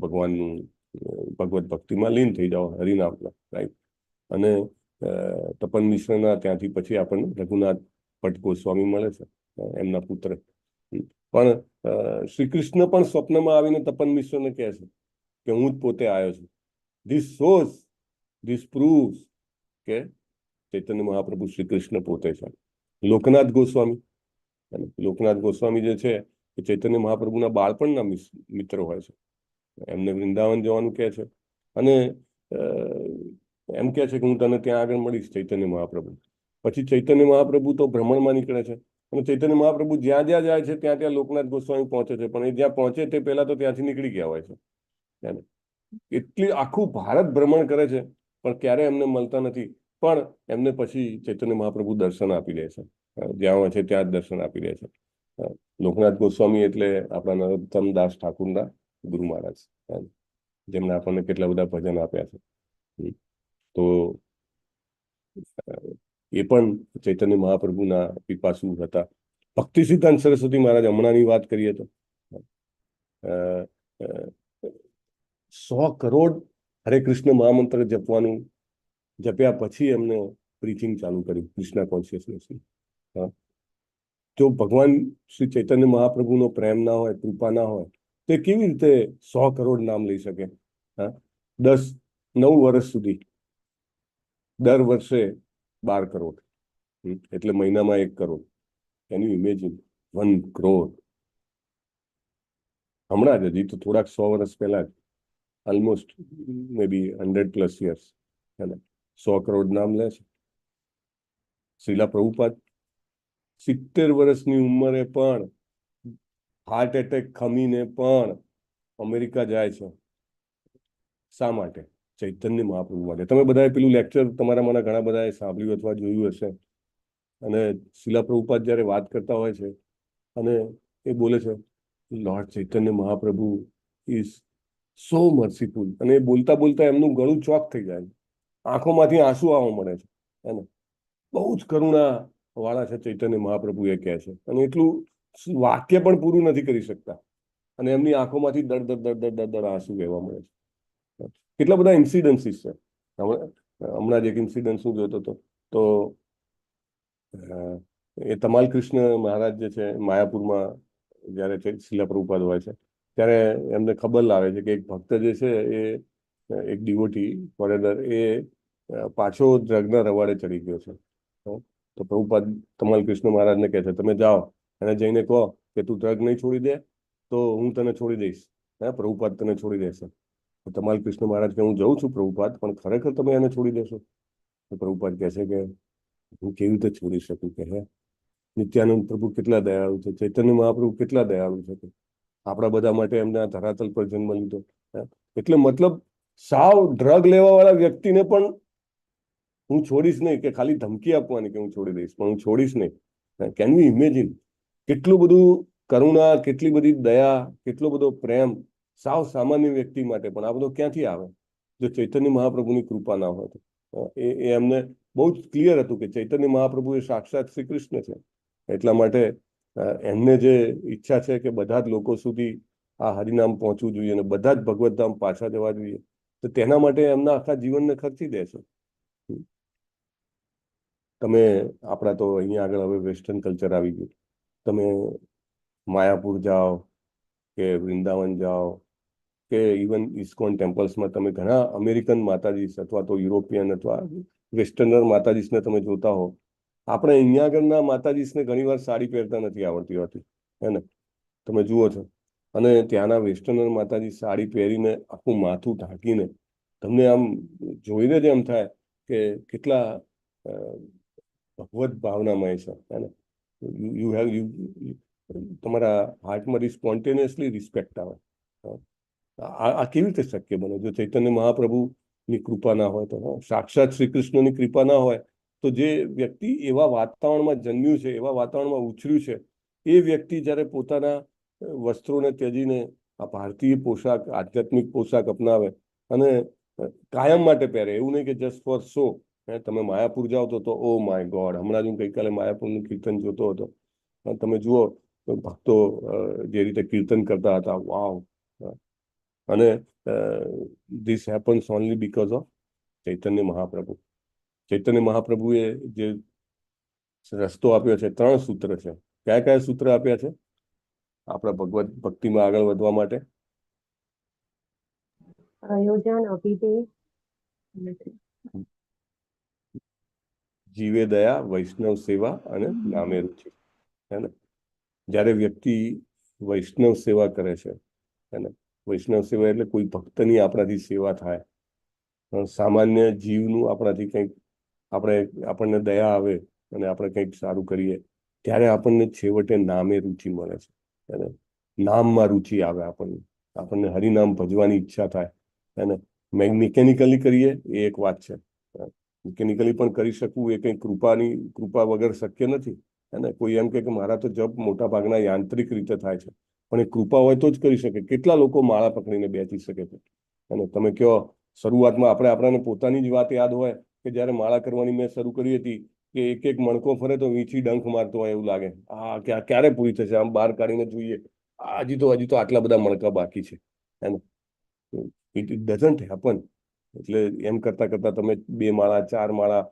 S1: ભગવાનનું ભગવત ભક્તિમાં લીન થઈ જાઓ, હરિનામમાં, રાઈટ? અને તપન મિશ્રના ત્યાંથી પછી આપણને રઘુનાથ ભટ્ટ ગોસ્વામી મળે છે, એમના પુત્ર. પણ શ્રી કૃષ્ણ પણ સ્વપ્નમાં આવીને તપન મિશ્રને કહે છે કે હું જ પોતે આવ્યો છું. ધીસ પ્રૂવ્સ કે ચૈતન્ય મહાપ્રભુ શ્રી કૃષ્ણ પોતે છે. લોકનાથ ગોસ્વામી જે છે એ ચૈતન્ય મહાપ્રભુના બાળપણના મિત્ર હોય છે. એમને વૃંદાવન જવાનું કહે છે અને એમ કહે છે કે હું તને ત્યાં આગળ મળીશ, ચૈતન્ય મહાપ્રભુ. પછી ચૈતન્ય મહાપ્રભુ તો ભ્રમણમાં નીકળે છે અને ચૈતન્ય મહાપ્રભુ જ્યાં જ્યાં જાય છે ત્યાં ત્યાં લોકનાથ ગોસ્વામી પહોંચે છે, પણ એ જ્યાં પહોંચે તે પહેલા તો ત્યાંથી નીકળી ગયા હોય છે. એટલી આખું ભારત ભ્રમણ કરે છે પણ ક્યારે એમને મળતા નથી. પણ એમને પછી ચૈતન્ય મહાપ્રભુ દર્શન આપી દે છે, જ્યાં હોય છે ત્યાં જ દર્શન આપી દે છે. લોકનાથ ગોસ્વામી એટલે આપણા નરોત્તમ દાસ ઠાકુરના ગુરુ મહારાજ, જેમને આપણને કેટલા બધા ભજન આપ્યા છે. તો એ પણ ચૈતન્ય મહાપ્રભુના પીપાસુ હતા. ભક્તિ સિદ્ધાંત સરસ્વતી મહારાજ, હમણાંની વાત કરીએ તો 100 કરોડ હરે કૃષ્ણ મહામંત્ર જપ્યા પછી એમને પ્રીચિંગ ચાલુ કર્યું કૃષ્ણ કોન્શિયસનેસની. જો ભગવાન શ્રી ચૈતન્ય મહાપ્રભુનો પ્રેમ ના હોય, કૃપા ના હોય, તો કેવી રીતે 100 કરોડ નામ લઈ શકે? 9 વર્ષ સુધી દર વર્ષે 12 કરોડ, એટલે મહિનામાં 1 crore. Can you imagine? 1 crore. હમણાં જ, હજી તો થોડાક 100 વર્ષ પહેલા જ, ઓલમોસ્ટ મે બી 100+ યર્સ, 100 કરોડ નામ લે છે. શ્રીલા પ્રભુપાદ 70 વર્ષની ઉંમરે પણ હાર્ટ એટેક ખમીને પણ અમેરિકા જાય છે. શા માટે? ચૈતન્ય મહાપ્રભુ માટે. તમે બધાએ પેલું લેક્ચર તમારામાંના ઘણા બધાએ સાંભળ્યું અથવા જોયું હશે. અને શિલા પ્રભુપાદ જ્યારે વાત કરતા હોય છે અને એ બોલે છે lord Chaitanya Mahaprabhu is so merciful, અને એ બોલતા બોલતા એમનું ગળું ચોક થઈ જાય, આંખોમાંથી આંસુ આવવા મળે છે. એને બહુ જ કરુણા વાળા છે ચૈતન્ય મહાપ્રભુ, એ કહે છે. અને એટલું વાક્ય પણ પૂરું નથી કરી શકતા, અને એમની આંખોમાંથી દડ દડ દડ દડ દડ આંસુ વહેવા મળે છે. કેટલા બધા ઇન્સિડન્સીસ છે. હમણાં જ એક ઇન્સિડન્સ હું જોતો હતો, તો એ તમાલ કૃષ્ણ મહારાજ જે છે માયાપુરમાં જ્યારે શિલા પ્રભુપાદ હોય છે ત્યારે એમને ખબર લાવે છે કે એક ભક્ત જે છે એ એક ડિવોટી ફોરેનર એ પાછો ડ્રગના રવાડે ચડી ગયો છે. તો પ્રભુપાદ તમાલ કૃષ્ણ મહારાજને કહે છે તમે જાઓ અને જઈને કહો કે તું ડ્રગ નહીં છોડી દે તો હું તને છોડી દઈશ, પ્રભુપાદ તને છોડી દેશે. તમાલ કૃષ્ણ મહારાજ કે હું જઉં છું પ્રભુપાદ, પણ ખરેખર તમે એને છોડી દેશો? તો પ્રભુપાદ કહે છે કે હું કેવી રીતે છોડી શકું, કે હે નિત્યાનંદ પ્રભુ કેટલા દયાળુ છે, ચૈતન્ય મહાપ્રભુ કેટલા દયાળુ છે, કે આપણા બધા માટે એમના ધરાતલ પર જન્મ લીધો. એટલે મતલબ સાવ ડ્રગ લેવા વાળા વ્યક્તિને પણ હું છોડીશ નહીં, કે ખાલી ધમકી આપવાની કે હું છોડી દઈશ, પણ હું છોડીશ નહીં. કેન યુ ઇમેજિન કેટલું બધું કરુણા, કેટલી બધી દયા, કેટલો બધો પ્રેમ સાવ સામાન્ય વ્યક્તિ માટે. પણ આ બધો ક્યાંથી આવે? જો ચૈતન્ય મહાપ્રભુની કૃપા ના હોય તો. એ એમને બહુ જ ક્લિયર હતું કે ચૈતન્ય મહાપ્રભુ એ સાક્ષાત શ્રી કૃષ્ણ છે. એટલા માટે એમને જે ઈચ્છા છે કે બધા જ લોકો સુધી આ હરિનામ પહોંચવું જોઈએ અને બધા જ ભગવત ધામ પાછા જવા જોઈએ, તો તેના માટે એમના આખા જીવનને ખર્ચી દે છે. તમે આપણા તો અહીંયા આગળ હવે વેસ્ટર્ન કલ્ચર આવી ગયું. તમે માયાપુર જાઓ કે વૃંદાવન જાઓ કે ઇવન ઇસ્કોન ટેમ્પલ્સમાં તમે ઘણા અમેરિકન માતાજી અથવા તો યુરોપિયન અથવા વેસ્ટર્નર માતાજીસને તમે જોતા હો. આપણે અહીંયા આગળના માતાજીસને ઘણીવાર સાડી પહેરતા નથી આવડતી હોતી, હે ને? તમે જુઓ છો. અને ત્યાંના વેસ્ટર્નર માતાજી સાડી પહેરીને આખું માથું ઢાંકીને તમને આમ જોઈને જ એમ થાય કે કેટલા ભગવત ભાવનામય છે, હે ને? યુ હેવ તમારા હાર્ટમાં સ્પોન્ટેનિયસલી રિસ્પેક્ટ આવે. આ કેવી રીતે શક્ય બને? જો ચૈતન્ય મહાપ્રભુની કૃપા ના હોય તો, સાક્ષાત શ્રી કૃષ્ણની કૃપા ના હોય તો જે વ્યક્તિ એવા વાતાવરણમાં જન્મ્યું છે, એવા વાતાવરણમાં ઉછર્યું છે, એ વ્યક્તિ જ્યારે પોતાના વસ્ત્રોને ત્યજીને આ ભારતીય પોશાક, આધ્યાત્મિક પોશાક અપનાવે અને કાયમ માટે પહેરે, એવું નહીં કે જસ્ટ ફોર શો. તમે માયાપુર જાઓ તો ઓ માય ગોડ, હમણાં જ હું ગઈકાલે માયાપુરનું કીર્તન જોતો હતો. તમે જુઓ ભક્તો જે રીતે કીર્તન કરતા હતા, વાવ. અને this happens only because of Chaitanya Mahaprabhu. Chaitanya મહાપ્રભુએ જે રસ્તો આપ્યો છે, 3 સૂત્ર છે. કયા કયા સૂત્ર આપ્યા છે આપણા ભગવત ભક્તિમાં આગળ વધવા માટે?
S5: પ્રયોજન, અભિધેય,
S1: જીવે દયા, વૈષ્ણવ સેવા અને નામે રુચિ. હે ને? જ્યારે વ્યક્તિ વૈષ્ણવ સેવા કરે છે, હે ને? વૈષ્ણવ સેવા એટલે કોઈ ભક્તની આપણાથી સેવા થાય, સામાન્ય જીવનું આપણાથી કંઈક આપણને દયા આવે અને આપણે કંઈક સારું કરીએ, ત્યારે આપણને છેવટે નામે રુચિ મળે છે. એને નામમાં રુચિ આવે, આપણને હરિનામ ભજવાની ઈચ્છા થાય. એને મિકેનિકલી કરીએ એ એક વાત છે, મિકેનિકલી પણ કરી શકવું એ કંઈ કૃપા વગર શક્ય નથી. અને કોઈ એમ કે મારા તો જપ મોટા ભાગના યાંત્રિક રીતે થાય છે, પણ એ કૃપા હોય તો જ કરી શકે. કેટલા લોકો માળા પકડીને બેસી શકે છે? અને તમે કહો શરૂઆતમાં આપણને પોતાની જ વાત યાદ હોય કે જ્યારે માળા કરવાની મેં શરૂ કરી હતી કે એક મણકો ફરે તો વીંછી ડંખ મારતો હોય એવું લાગે, ક્યારે પૂરી થશે? આમ બહાર કાઢીને જોઈએ, હજી તો આટલા બધા મણકા બાકી છે. હે, ઇટ ડઝન્ટ હેપન. એટલે એમ કરતા કરતા તમે 2 માળા, 4 માળા,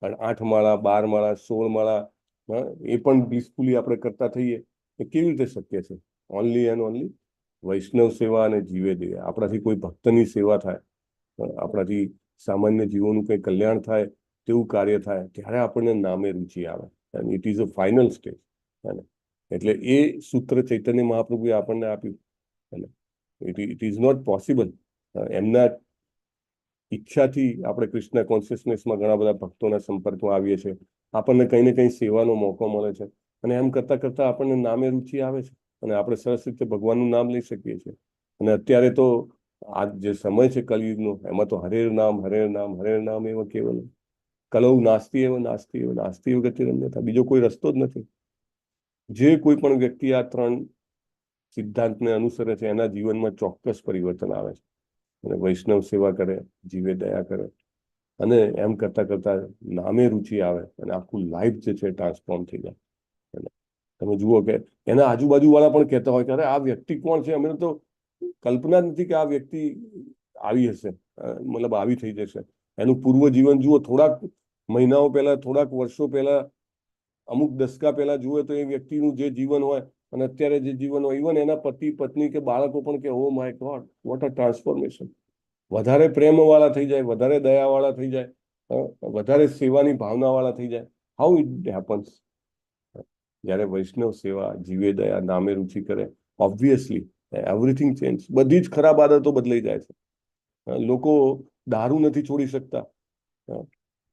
S1: 8 માળા, 12 માળા, 16 માળા, એ પણ બ્લિસફુલી આપણે કરતા થઈએ. એ કેવી રીતે શક્ય છે? ઓનલી એન્ડ ઓનલી વૈષ્ણવ સેવા અને જીવે દયા. આપણાથી કોઈ ભક્તની સેવા થાય, આપણાથી સામાન્ય જીવોનું કંઈ કલ્યાણ થાય, તેવું કાર્ય થાય, ત્યારે આપણને નામે રુચિ આવે. And it is a final stage. એટલે એ સૂત્ર ચૈતન્ય મહાપ્રભુએ આપણને આપ્યું. It is not possible. એમના ઈચ્છાથી આપણે કૃષ્ણ કોન્શિયસનેસમાં ઘણા બધા ભક્તોના સંપર્કમાં આવીએ છીએ. આપણને કંઈ ને કંઈ સેવાનો મોકો મળે છે, અને એમ કરતા કરતા આપણને નામે રુચિ આવે છે, અને આપણે સરસ રીતે ભગવાનનું નામ લઈ શકીએ છીએ. અને અત્યારે તો આ જે સમય છે કલયુગનો, એમાં તો હરેર નામ હરેર નામ હરેર નામ એવો કેવલ કલૌ નાસ્તી એવો નાસ્તી એવો નાસ્તી એવો ગતિરન્યથા, બીજો કોઈ રસ્તો જ નથી. જે કોઈ પણ વ્યક્તિ આ 3 સિદ્ધાંતને અનુસરે છે એના જીવનમાં ચોક્કસ પરિવર્તન આવે છે. અને વૈષ્ણવ સેવા કરે, જીવે દયા કરે, અને એમ કરતા કરતા નામે રુચિ આવે અને આખું લાઈફ જે છે ટ્રાન્સફોર્મ થઈ જાય. તમે જુઓ કે એના આજુબાજુ વાળા પણ કહેતા હોય કે અરે આ વ્યક્તિ કોણ છે, અમે તો કલ્પના નથી કે આ વ્યક્તિ આવી હશે, મતલબ આવી થઈ જશે. એનું પૂર્વ જીવન જુઓ, થોડાક મહિનાઓ પહેલા, થોડાક વર્ષો પહેલા, અમુક દશકા પહેલા જુએ તો એ વ્યક્તિનું જે જીવન હોય અને અત્યારે જે જીવન હોય, ઇવન એના પતિ પત્ની કે બાળકો પણ કે oh my God what a transformation. વધારે પ્રેમવાળા થઈ જાય, વધારે દયાવાળા થઈ જાય, વધારે સેવાની ભાવનાવાળા થઈ જાય. How it happens? જ્યારે વૈષ્ણવ સેવા, જીવે દયા, નામે રુચિ કરે, ઓબ્વિયસલી એવરીથિંગ ચેન્જ. બધી જ ખરાબ આદતો બદલાઈ જાય છે. લોકો દારૂ નથી છોડી શકતા,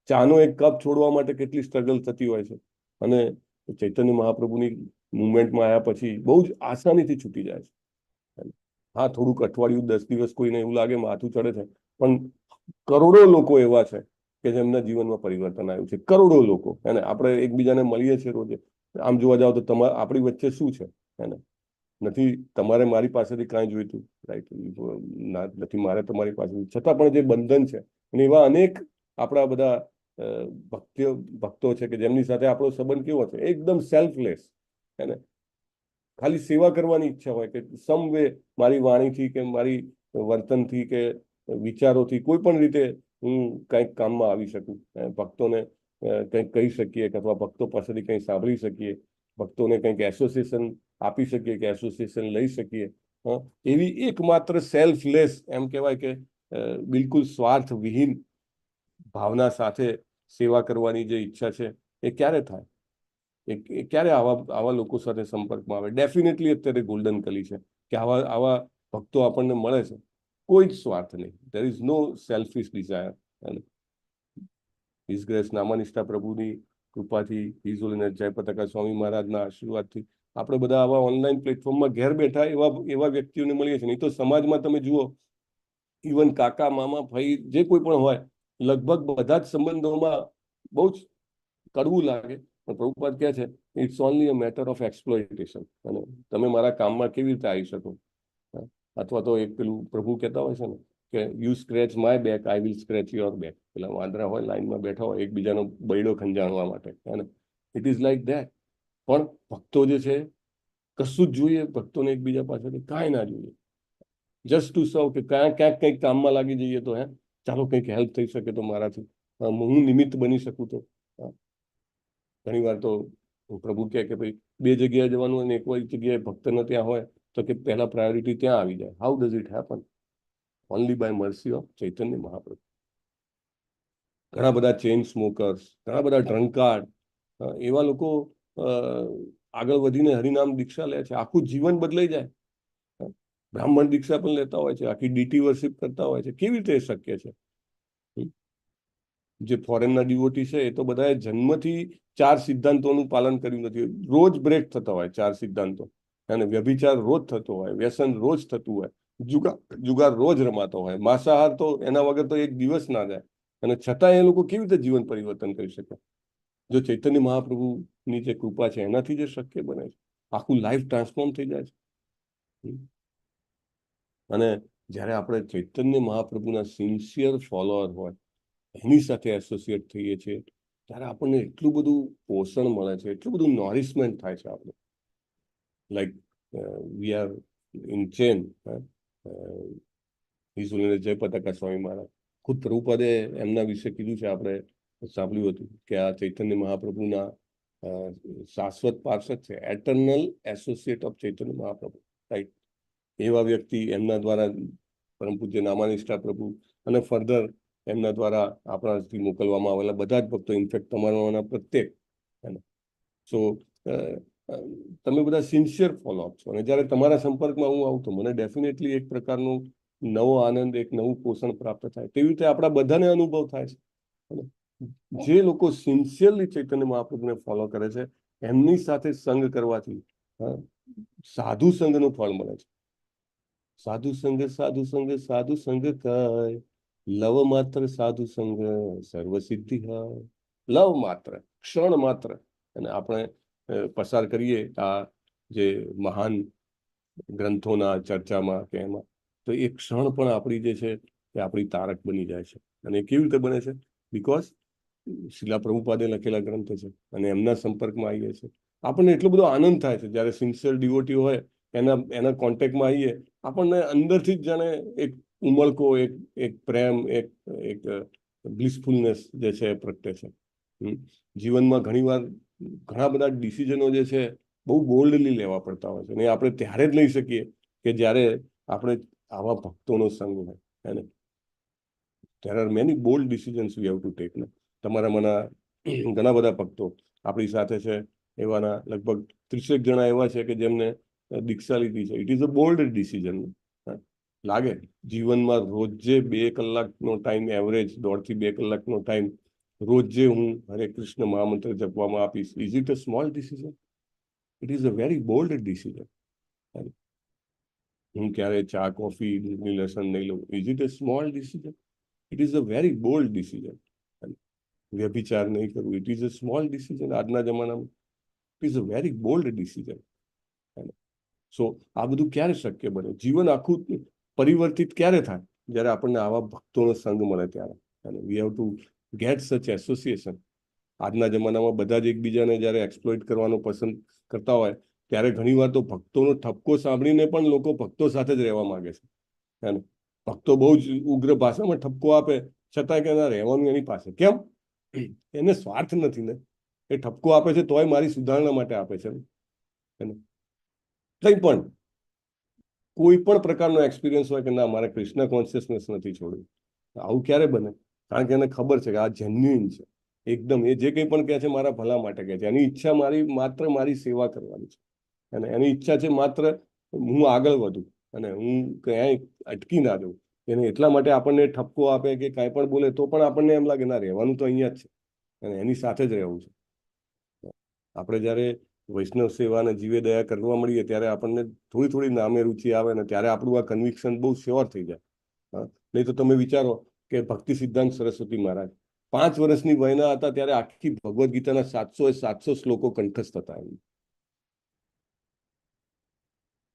S1: ચાનો એક કપ છોડવા માટે કેટલી સ્ટ્રગલ થતી હોય છે, અને ચૈતન્ય મહાપ્રભુની મુવમેન્ટમાં આવ્યા પછી બહુ જ આસાનીથી છૂટી જાય છે. હા, થોડુંક અઠવાડિયું 10 દિવસ કોઈને એવું લાગે માથું ચડે છે, પણ કરોડો લોકો એવા છે કે જેમના જીવનમાં પરિવર્તન આવ્યું છે. કરોડો લોકો. અને આપણે એકબીજાને મળીએ છીએ રોજે. આમ જોવા જાવ તો આપણી વચ્ચે શું છે? નથી તમારે મારી પાસેથી કાંઈ જોઈતું, રાઈટ? નથી મારે તમારી પાસેથી, છતાં પણ જે બંધન છે, અને એવા અનેક આપણા બધા ભક્તો છે કે જેમની સાથે આપણો સંબંધ કેવો છે, એકદમ સેલ્ફલેસ. ખાલી સેવા કરવાની ઈચ્છા હોય કે સમ વે મારી વાણીથી કે મારી વર્તનથી કે વિચારોથી કોઈ પણ રીતે હું કંઈક કામમાં આવી શકું, ભક્તોને કંઈક કહી શકીએ, અથવા ભક્તો પાસેથી કંઈ સાંભળી શકીએ, ભક્તોને કંઈક એસોસિએશન આપી શકીએ કે એસોસિએશન લઈ શકીએ. એવી એકમાત્ર સેલ્ફલેસ, એમ કહેવાય કે બિલકુલ સ્વાર્થ વિહીન ભાવના સાથે સેવા કરવાની જે ઈચ્છા છે, એ ક્યારે થાય? એ ક્યારે આવા લોકો સાથે સંપર્કમાં આવે? ડેફિનેટલી અત્યારે ગોલ્ડન કલી છે કે આવા ભક્તો આપણને મળે છે. કોઈ જ સ્વાર્થ નહીં. There is no selfish desire. His grace નામાનિષ્ઠા પ્રભુની કૃપાથી, હિઝ હોલીનેસ જય પતાકા સ્વામી મહારાજના આશીર્વાદથી આપણે બધા આવા ઓનલાઈન પ્લેટફોર્મમાં ઘેર બેઠા એવા વ્યક્તિઓને મળીએ છીએ. નહીં તો સમાજમાં તમે જુઓ, ઇવન કાકા, મામા, ભાઈ, જે કોઈ પણ હોય, લગભગ બધા જ સંબંધોમાં બહુ જ કડવું લાગે, પણ પ્રભુપાદ કહે છે it's only a matter of exploitation. અને તમે મારા કામમાં કેવી રીતે આવી શકો? અથવા તો એક પેલું પ્રભુ કહેતા હોય છે ને કે you scratch my back, I will scratch your back. પેલા વાંદરા હોય લાઈનમાં બેઠા હોય એકબીજાનો બૈડો ખંજાણવા માટે, ઇટ ઇઝ લાઈક ધેટ. પણ ભક્તો જે છે કશું જ જોઈએ ભક્તોને એકબીજા પાસેથી કાંઈ ના જોઈએ, જસ્ટ ટુ સર્વ. કે ક્યાંક કંઈક કામમાં લાગી જઈએ તો ચાલો કંઈક હેલ્પ થઈ શકે તો મારાથી, હું નિમિત્ત બની શકું તો. ઘણી વાર તો પ્રભુ કહે કે ભાઈ 2 જગ્યાએ જવાનું અને એક જગ્યાએ ભક્તને ત્યાં હોય તો કે પહેલા પ્રાયોરિટી ત્યાં આવી જાય. How does it happen? Only by mercy of Chaitanya Mahaprabhu. ઘણા બધા ચેઇન સ્મોકર્સ, ઘણા બધા ડ્રંકાર્ડ, એવા લોકો આગળ વધીને હરિનામ દીક્ષા લે છે, આખું જીવન બદલાઈ જાય. બ્રાહ્મણ દીક્ષા પણ લેતા હોય છે, આખી ડીટી વર્શિપ કરતા હોય છે. કેવી રીતે શક્ય છે? જે ફોરેનના ડિવોટી છે એ તો બધાએ જન્મથી 4 સિદ્ધાંતોનું પાલન કર્યું નથી. રોજ બ્રેક થતા હોય 4 સિદ્ધાંતો, અને વ્યભિચાર રોજ થતો હોય, વ્યસન રોજ થતું હોય, જુગાર રોજ રમાતો હોય, માંસાહાર તો એના વગર તો એક દિવસ ના જાય. અને છતાં એ લોકો કેવી રીતે જીવન પરિવર્તન કરી શકે? જો ચૈતન્ય મહાપ્રભુની જે કૃપા છે એનાથી જે શક્ય બને છે. આખું લાઈફ ટ્રાન્સફોર્મ થઈ જાય છે. અને જ્યારે આપણે ચૈતન્ય મહાપ્રભુના સિન્સિયર ફોલોઅર હોય, એની સાથે એસોસિએટ થઈએ છીએ, ત્યારે આપણને એટલું બધું પોષણ મળે છે, એટલું બધું નોરિશમેન્ટ થાય છે. આપણે like we are in chain. જય પતાકા સ્વામી મહારાજ ખુદ પ્રભુપાદે એમના વિશે કીધું છે, આપણે સાંભળ્યું હતું કે આ ચૈતન્ય મહાપ્રભુના શાશ્વત પાર્ષદ છે, eternal associate of Chaitanya Mahaprabhu, right? એવા વ્યક્તિ એમના દ્વારા પરમ પૂજ્ય નામાનિષ્ઠા પ્રભુ અને ફર્ધર એમના દ્વારા આપણાથી મોકલવામાં આવેલા બધા જ ભક્તો, ઇનફેક્ટ તમારાના પ્રત્યેક. સો તમે બધા સિન્સિયર ફોલોઅપ છો, અને જ્યારે તમારા સંપર્કમાં હું આવું તો મને ડેફિનેટલી એક પ્રકારનો નવો આનંદ, એક નવું પોષણ પ્રાપ્ત થાય. તેવી રીતે આપણા બધાને અનુભવ થાય છે. જે લોકો સિન્સિયરલી ચૈતન્ય મહાપ્રભુને ફોલો કરે છે, એમની સાથે સંગ કરવાથી સાધુ સંઘનું ફળ મળે છે. સાધુ સંગ સાધુ સંગ સાધુ સંગ કય, લવ માત્ર સાધુ સંગ સર્વ સિદ્ધિ હોય. લવ માત્ર, ક્ષણ માત્ર. અને આપણે પસાર કરીએ આ જે મહાન ગ્રંથોના ચર્ચામાં કે એમાં, તો એ ક્ષણ પણ આપણી જે છે એ આપણી તારક બની જાય છે. અને કેવી રીતે બને છે? બીકોઝ શિલા પ્રભુપાદે લખેલા ગ્રંથ છે અને એમના સંપર્કમાં આવીએ છીએ. આપણને એટલો બધો આનંદ થાય છે જ્યારે સિન્સિયર ડિવોટી હોય એના કોન્ટેક્ટમાં આવીએ, આપણને અંદરથી જ જાણે એક ઉમળકો, એક પ્રેમ, એક બ્લિસફુલનેસ જે છે એ પ્રગટે છે. જીવનમાં ઘણીવાર ઘણા બધા ડિસિઝનો જે છે બહુ બોલ્ડલી લેવા પડતા હોય છે, અને આપણે ત્યારે જ લઈ શકીએ કે જ્યારે આપણે આવા ભક્તોનો સંગ હોય. હે ને? there are many bold decisions we have to take. ને તમારા મના ઘણા બધા ભક્તો આપણી સાથે છે, એવાના લગભગ 30 જણા એવા છે કે જેમને દીક્ષા લીધી છે. It is a bold decision. લાગે જીવનમાં રોજે 2 કલાકનો ટાઈમ, એવરેજ 1.5 થી 2 કલાકનો ટાઈમ રોજે હું હરે કૃષ્ણ મહામંત્ર જપવામાં આપીશ. Is it a small decision? It is a very bold decision. હું ક્યારે ચા કોફી લસણ નહીં લઉં. Is it a small decision? It is a very bold decision. વ્યભિચાર નહીં કરવું, it is a small decision. આજના જમાનામાં it is a very bold decision. So આ બધું ક્યારે શક્ય બને? જીવન આખું પરિવર્તિત ક્યારે થાય? જ્યારે આપણને આવા ભક્તોનો સંગ મળે ત્યારે. અને we have to get such association. આજના જમાનામાં બધા જ એકબીજાને જ્યારે એક્સપ્લોઇટ કરવાનો પસંદ કરતા હોય ત્યારે ઘણીવાર તો ભક્તોનો ઠપકો સાંભળીને પણ લોકો ભક્તો સાથે જ રહેવા માંગે છે. હે ને? ભક્તો બહુ જ ઉગ્ર ભાષામાં ઠપકો આપે છતાં કે ના રહેવાનું એની પાસે. કેમ? એને સ્વાર્થ નથી ને. એ ઠપકો આપે છે તોય મારી સુધારણા માટે આપે છે. કંઈ પણ કોઈ પણ પ્રકારનો એક્સપિરિયન્સ હોય કે ના, મારે કૃષ્ણ કોન્શિયસનેસ નથી છોડવું, આવું ક્યારે બને? કારણ કે એને ખબર છે કે આ જેન્યુઇન છે એકદમ. એ જે કંઈ પણ કહે છે મારા ભલા માટે કહે છે. એની ઈચ્છા માત્ર મારી સેવા કરવાની છે. અને એની ઈચ્છા છે માત્ર હું આગળ વધું અને હું ક્યાંય અટકી ના દઉં. એને એટલા માટે આપણને ઠપકો આપે કે કાંઈ પણ બોલે તો પણ આપણને એમ લાગે ના, રહેવાનું તો અહીંયા જ છે અને એની સાથે જ રહેવું છે. આપણે જ્યારે વૈષ્ણવ સેવા અને જીવે દયા કરવા મળીએ ત્યારે આપણને થોડી નામે રુચિ આવે ને ત્યારે આપણું આ કન્વિક્શન બહુ શ્યોર થઈ જાય. નહીં તો તમે વિચારો કે ભક્તિ સિદ્ધાંત સરસ્વતી મહારાજ 5 વર્ષની વયના હતા ત્યારે આખી ભગવદ્ ગીતાના 700 શ્લોકો કંઠસ્થ હતા.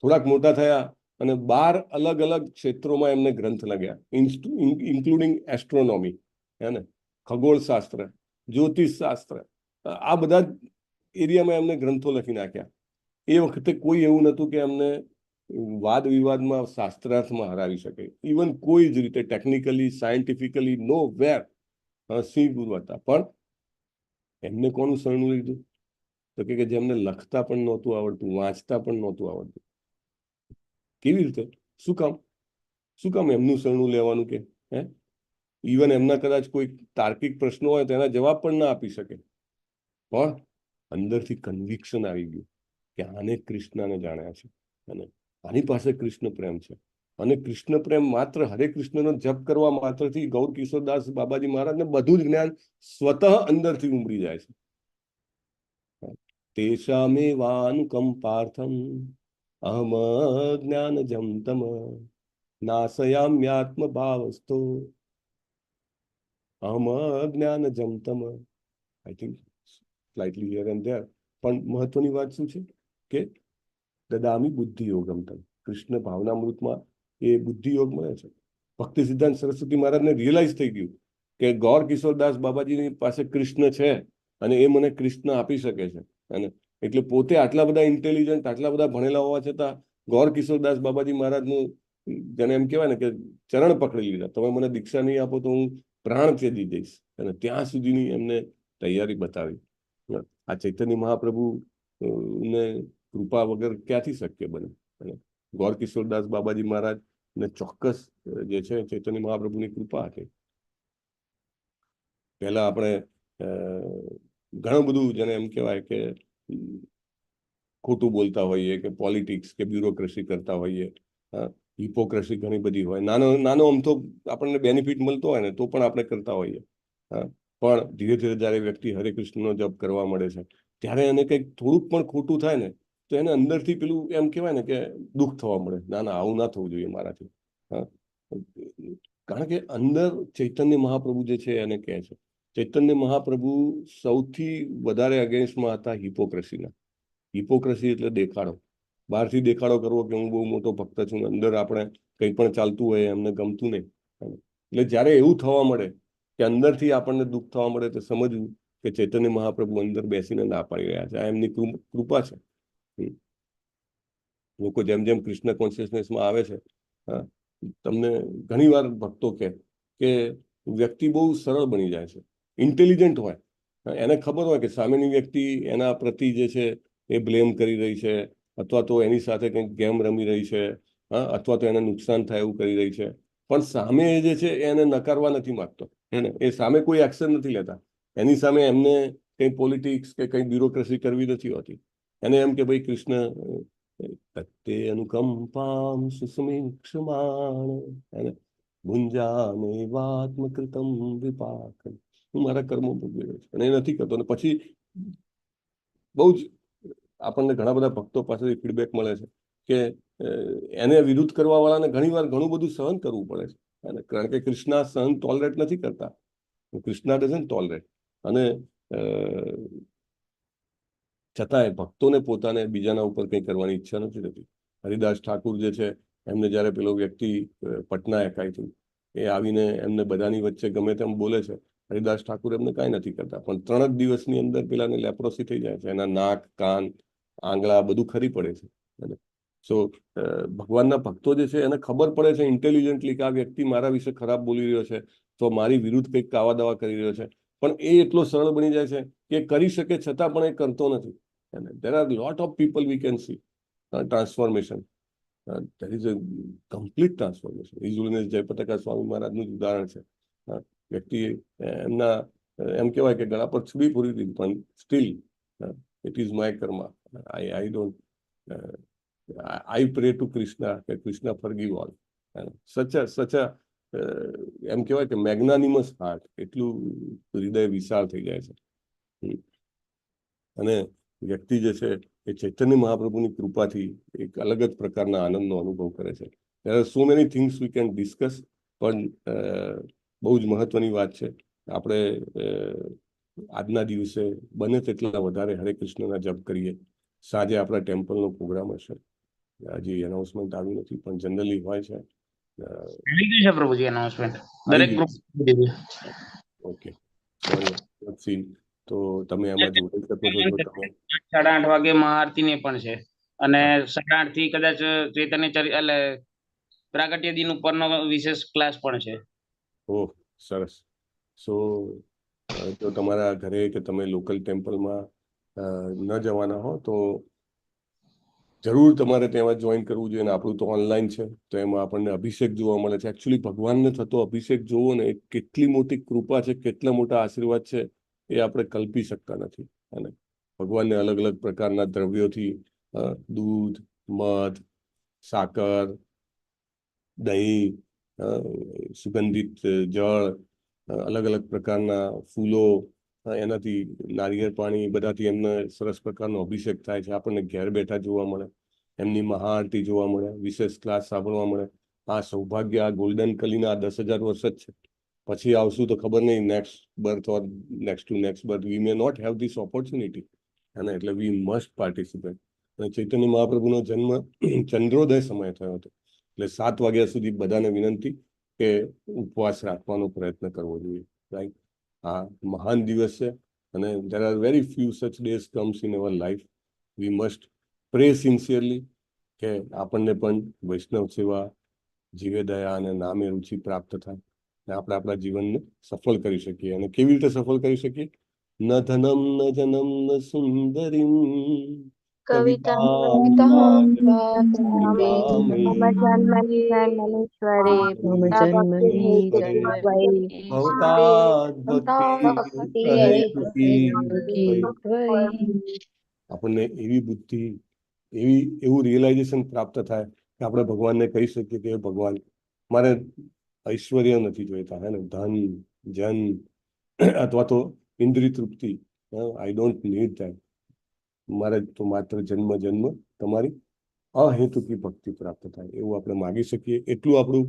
S1: થોડાક મોટા થયા અને 12 અલગ અલગ ક્ષેત્રોમાં એમને ગ્રંથ લખ્યા, ઇન્ક્લુડિંગ એસ્ટ્રોનોમી, હે ને, ખગોળશાસ્ત્ર, જ્યોતિષશાસ્ત્ર, આ બધા એરિયામાં એમને ગ્રંથો લખી નાખ્યા. એ વખતે કોઈ એવું નહોતું કે એમને વાદ વિવાદમાં શાસ્ત્રાર્થમાં હરાવી શકે. ઇવન કોઈ જ રીતે ટેકનિકલી, સાયન્ટિફિકલી નો વેર સિંહ ગુરુ હતા. પણ એમને કોનું શરણું લીધું? તો કે જેમને લખતા પણ નહોતું આવડતું, વાંચતા પણ નહોતું આવડતું. કેવી રીતે? શું કામ એમનું શરણું લેવાનું? કે હે, ઇવન એમના કદાચ કોઈ તાર્કિક પ્રશ્નો હોય તો એના જવાબ પણ ના આપી શકે, પણ અંદરથી કન્વિક્શન આવી ગયું કે આને કૃષ્ણને જાણ્યા છે અને આની પાસે કૃષ્ણ પ્રેમ છે. અને કૃષ્ણ પ્રેમ માત્ર હરે કૃષ્ણનો જપ કરવા માત્રથી ગૌર કિશોરદાસ બાબાજી મહારાજને બધું જ જ્ઞાન સ્વતઃ અંદરથી ઉમરી જાય છે. તેષામેવાનુકંપાર્થમ અહમ જ્ઞાનજમ તમ નાશયામ્યાત્મ ભાવસ્તો અહમ જ્ઞાનજમ તમ. I think slightly here and there. પણ મહત્વની વાત શું છે કે દદામી બુદ્ધિ યોગમ તમ. કૃષ્ણ ભાવનામૃતમાં એ બુદ્ધિ યોગ મળે છે. ભક્તિ સિદ્ધાંત સરસ્વતી મહારાજને રિયલાઇઝ થઈ ગયું કે ગૌર કિશોરદાસ બાબાજીની પાસે કૃષ્ણ છે અને એ મને કૃષ્ણ આપી શકે છે. અને એટલે પોતે આટલા બધા ઇન્ટેલિજન્ટ, આટલા બધા ભણેલા હોવા છતાં ગૌર કિશોરદાસ બાબાજી મહારાજનું જેને એમ કહેવાય ને કે ચરણ પકડી લીધા. તમે મને દીક્ષા નહીં આપો તો હું પ્રાણ ત્યજી દઈશ. અને ત્યાં સુધીની એમને તૈયારી બતાવી. આ ચૈતન્ય મહાપ્રભુ ને કૃપા વગર ક્યાંથી શક્ય બને? ગૌર કિશોરદાસ બાબાજી મહારાજ ને ચોક્કસ જે છે ચૈતન્ય મહાપ્રભુની કૃપા હતી. પહેલા આપણે ઘણું બધું જેને એમ કહેવાય કે ખોટું બોલતા હોઈએ કે પોલિટિક્સ કે બ્યુરોક્રેસી કરતા હોઈએ, હિપોક્રેસી ઘણી બધી હોય, નાનો અમથો આપણને બેનિફિટ મળતો હોય ને તો પણ આપણે કરતા હોઈએ. પણ ધીરે ધીરે જ્યારે વ્યક્તિ હરે કૃષ્ણનો જપ કરવા મળે છે ત્યારે એને કંઈક થોડુંક પણ ખોટું થાય ને તો એને અંદરથી પેલું એમ કહેવાય ને કે દુઃખ થવા મળે, ના ના આવું ના થવું જોઈએ મારાથી. હા, કારણ કે અંદર ચૈતન્ય મહાપ્રભુ જે છે એને કહે છે, ચૈતન્ય મહાપ્રભુ સૌથી વધારે અગેન્સ્ટમાં હતા હિપોક્રેસીના. હિપોક્રેસી એટલે દેખાડો, બહારથી દેખાડો કરવો કે હું બહુ મોટો ભક્ત છું, અંદર આપણે કંઈ પણ ચાલતું હોય એમને ગમતું નહીં. એટલે જ્યારે એવું થવા મળે કે અંદરથી આપણને દુઃખ થવા મળે તો સમજવું કે ચૈતન્ય મહાપ્રભુ અંદર બેસીને ના પાડી રહ્યા છે, આ એમની કૃપા છે. લોકો જેમ જેમ કૃષ્ણ કોન્શિયસનેસમાં આવે છે, તમને ઘણીવાર ભક્તો કહે કે વ્યક્તિ બહુ સરળ બની જાય છે, ઇન્ટેલિજન્ટ હોય, એને ખબર હોય કે સામેની વ્યક્તિ એના પ્રતિ જે છે એ બ્લેમ કરી રહી છે, અથવા તો એની સાથે કંઈક ગેમ રમી રહી છે, અથવા તો એને નુકસાન થાય એવું કરી રહી છે, પણ સામે જે છે એને નકારવા નથી માંગતો, એ સામે કોઈ એક્શન નથી લેતા, એની સામે એમને કંઈ પોલિટિક્સ કે કંઈ બ્યુરોક્રેસી કરવી નથી હોતી. એને એમ કે ભાઈ કૃષ્ણ તત્તે અનુકંપામ સુસમીક્ષમાણ ભુંજાને વાત્મકૃતમ વિપાકમ, હું મારા કર્મો ભોગવી રહ્યો છું અને એ નથી કરતો. અને પછી બહુ જ આપણને ઘણા બધા ભક્તો પાસેથી ફીડબેક મળે છે કે એને વિરુદ્ધ કરવા વાળાને ઘણીવાર ઘણું બધું સહન કરવું પડે છે, કારણ કે કૃષ્ણ સહન ટોલરેટ નથી કરતા, કૃષ્ણ ડઝન્ટ ટોલરેટ. અને છતાંય ભક્તોને પોતાને બીજાના ઉપર કંઈ કરવાની ઈચ્છા નથી થતી. હરિદાસ ઠાકુર જે છે એમને જ્યારે પેલો વ્યક્તિ પટનાયક આવ્યું એ આવીને એમને બધાની વચ્ચે ગમે તેમ બોલે છે, હરિદાસ ઠાકુર એમને કાંઈ નથી કરતા, પણ 3 જ દિવસની અંદર પેલાને લેપ્રોસી થઈ જાય છે, એના નાક, કાન, આંગળા બધું ખરી પડે છે. સો ભગવાનના ભક્તો જે છે એને ખબર પડે છે ઇન્ટેલિજન્ટલી કે આ વ્યક્તિ મારા વિશે ખરાબ બોલી રહ્યો છે, તો મારી વિરુદ્ધ કંઈક કાવા દાવા કરી રહ્યો છે, પણ એ એટલો સરળ બની જાય છે કે કરી શકે છતાં પણ એ કરતો નથી. There are lot of people we can see transformation. There is a complete transformation. ઇઝુલિનેસ જયપતાકા સ્વામી મહારાજનું જ ઉદાહરણ છે. વ્યક્તિ એમના એમ કહેવાય કે ગળા પર છબી પૂરી દીધી, પણ steel it is my Karma, I don't I pray to Krishna કે Krishna forgive all. સચ એમ કહેવાય કે મેગ્નાનિમસ હાર્ટ, એટલું હૃદય વિશાળ થઈ જાય છે. અને વ્યક્તિ જે છે એ ચૈતન્ય મહાપ્રભુની કૃપાથી એક અલગ જ પ્રકારના આનંદનો અનુભવ કરે છે. There are so many things we can discuss, પણ બહુ જ મહત્વની વાત છે આપણે આજના દિવસે બને તેટલા વધારે હરે કૃષ્ણના જપ કરીએ. સાંજે આપણા ટેમ્પલનો પ્રોગ્રામ હશે, હજી એનાઉન્સમેન્ટ આવ્યું નથી પણ જનરલી હોય છે.
S4: આવી ગયું છે પ્રભુજી એનાઉન્સમેન્ટ દરેક ગ્રુપ.
S1: ઓકે, તો તમે એમાં જોડાઈ શકો છો. તો તમે
S4: 8:30 વાગે મહાઆરતી ને પણ છે, અને 8:30 થી કદાચ ચૈતન્ય એટલે પ્રાગટ્ય દિન ઉપરનો વિશેષ ક્લાસ પણ છે.
S1: ઓહ સરસ. સો જો તમારા ઘરે કે તમે લોકલ ટેમ્પલમાં ન જવાના હો તો જરૂર તમારે તેમાં જોઈન કરવું જોઈએ. આપણું તો ઓનલાઈન છે, તો એમાં આપણને અભિષેક જોવા મળે છે. એકચ્યુઅલી ભગવાનને થતો અભિષેક જોવો ને, એ કેટલી મોટી કૃપા છે, કેટલા મોટા આશીર્વાદ છે, એ આપણે કલ્પી શકતા નથી. અને ભગવાનને અલગ અલગ પ્રકારના દ્રવ્યોથી દૂધ, મધ, સાકર, દહીં, સુગંધિત જળ, અલગ અલગ પ્રકારના ફૂલો, એનાથી નારિયેળ પાણી, બધાથી એમને સરસ પ્રકારનો અભિષેક થાય છે. આપણને ઘેર બેઠા જોવા મળે, એમની મહાઆરતી જોવા મળે, વિશેષ ક્લાસ સાંભળવા મળે. આ સૌભાગ્ય, આ ગોલ્ડન કલીના 10,000 વર્ષ જ છે. પછી આવશું તો ખબર નહીં, next birth or next to next birth we may not have this opportunity. અને એટલે વી મસ્ટ પાર્ટિસિપેટ. અને ચૈતન્ય મહાપ્રભુનો જન્મ ચંદ્રોદય સમય થયો હતો, એટલે 7 વાગ્યા સુધી બધાને વિનંતી કે ઉપવાસ રાખવાનો પ્રયત્ન કરવો જોઈએ. રાઈટ, આ મહાન દિવસ છે અને there are very few such days comes in our life. We must pray sincerely કે આપણને પણ વૈષ્ણવ સેવા, જીવે દયા અને નામે રુચિ પ્રાપ્ત થાય અને આપણે આપણા જીવનને સફળ કરી શકીએ. અને કેવી રીતે સફળ કરી શકીએ? ન ધનમ ન જનમ ન સુંદરીમ
S6: કવિતાં વાપ્યતે
S5: મમ જન્મનિ જન્મનીશ્વરે
S6: મમ જન્મનિ જન્મનિ
S1: ભવતાદ ભક્તિ હેતુકી. આપણને એવી બુદ્ધિ, એવું રિયલાઇઝેશન પ્રાપ્ત થાય કે આપણે ભગવાનને કહી શકીએ કે ભગવાન, મારે ઐશ્વર્ય નથી જોઈતા, હે ને, ધન, જન અથવા તો ઇન્દ્રિય તૃપ્તિ. I don't need that. Maharaj તો માત્ર જન્મ જન્મ તમારી અહેતુકી ભક્તિ પ્રાપ્ત થાય એવું આપણે માગી શકીએ, એટલું આપણું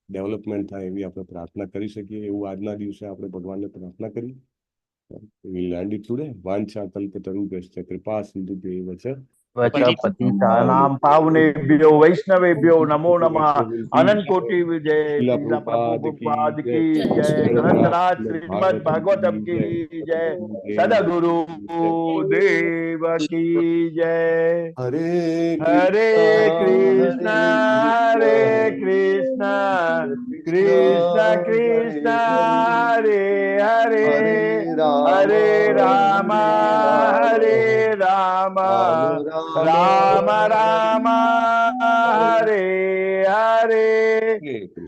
S1: ડેવલપમેન્ટ થાય એવી આપણે પ્રાર્થના કરી શકીએ. એવું આજના દિવસે આપણે ભગવાનને પ્રાર્થના કરી. લાંડી ચૂડે વાંછા કલ્પતરુભ્યશ્ચ કૃપા સિંધુભ્યૈવ ચ
S7: પતિતાનાં પાવનેભ્યો વૈષ્ણવેભ્યો નમો નમઃ. અનંત કોટિ વિજય.
S1: શીલા
S7: શીલા
S1: પ્રભુપાદ
S7: પ્રભુપાદ
S1: કી
S7: કી
S1: જય.
S7: જય. ગ્રંથરાજ શ્રીમદ ભાગવતમ કી જય. સદગુરુ દેવ કી જય.
S1: હરે
S7: હરે કૃષ્ણ હરે કૃષ્ણ કૃષ્ણ કૃષ્ણ હરે હરે હરે રામ હરે રામ રામ રામ હરે હરે.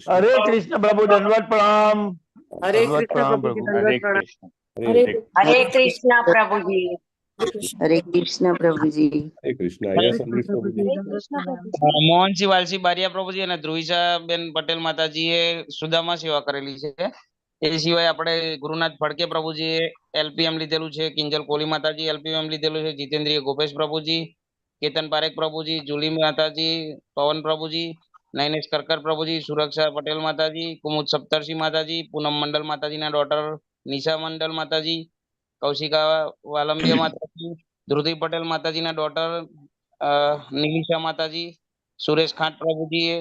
S7: હરે કૃષ્ણ પ્રભુ દંડવત પ્રણામ. દંડવત પ્રણામ પ્રભુ.
S2: હરે કૃષ્ણ.
S5: હરે કૃષ્ણ પ્રભુજી. હરે કૃષ્ણ પ્રભુજી.
S1: હરે કૃષ્ણ. યસ અમરીશ પ્રભુજી.
S4: મોહનસિંહ વાલસી બારિયા પ્રભુજી અને ધ્રુવિશાબેન પટેલ માતાજીએ સુદામા સેવા કરેલી છે. એ સિવાય આપણે ગુરુનાથ ફડકે પ્રભુજીએ એલપીએમ લીધેલું છે. કિંજલ કોલી માતાજી એલપીએમ લીધેલું છે. જીતેન્દ્રિય ગોપેશ પ્રભુજી, કેતન પારેખ પ્રભુજી, જુલી માતાજી, પવન પ્રભુજી, નૈનેશ કરકર પ્રભુજી, સુરક્ષા પટેલ માતાજી, કુમુદ સપ્તર્ષિ માતાજી, પૂનમ મંડલ માતાજીના ડોટર નિશા મંડલ માતાજી, કૌશિકા વાલંબિયા માતાજી, ધ્રુતિ પટેલ માતાજીના ડોટર નિમિષા માતાજી, સુરેશ ખાંટ પ્રભુજીએ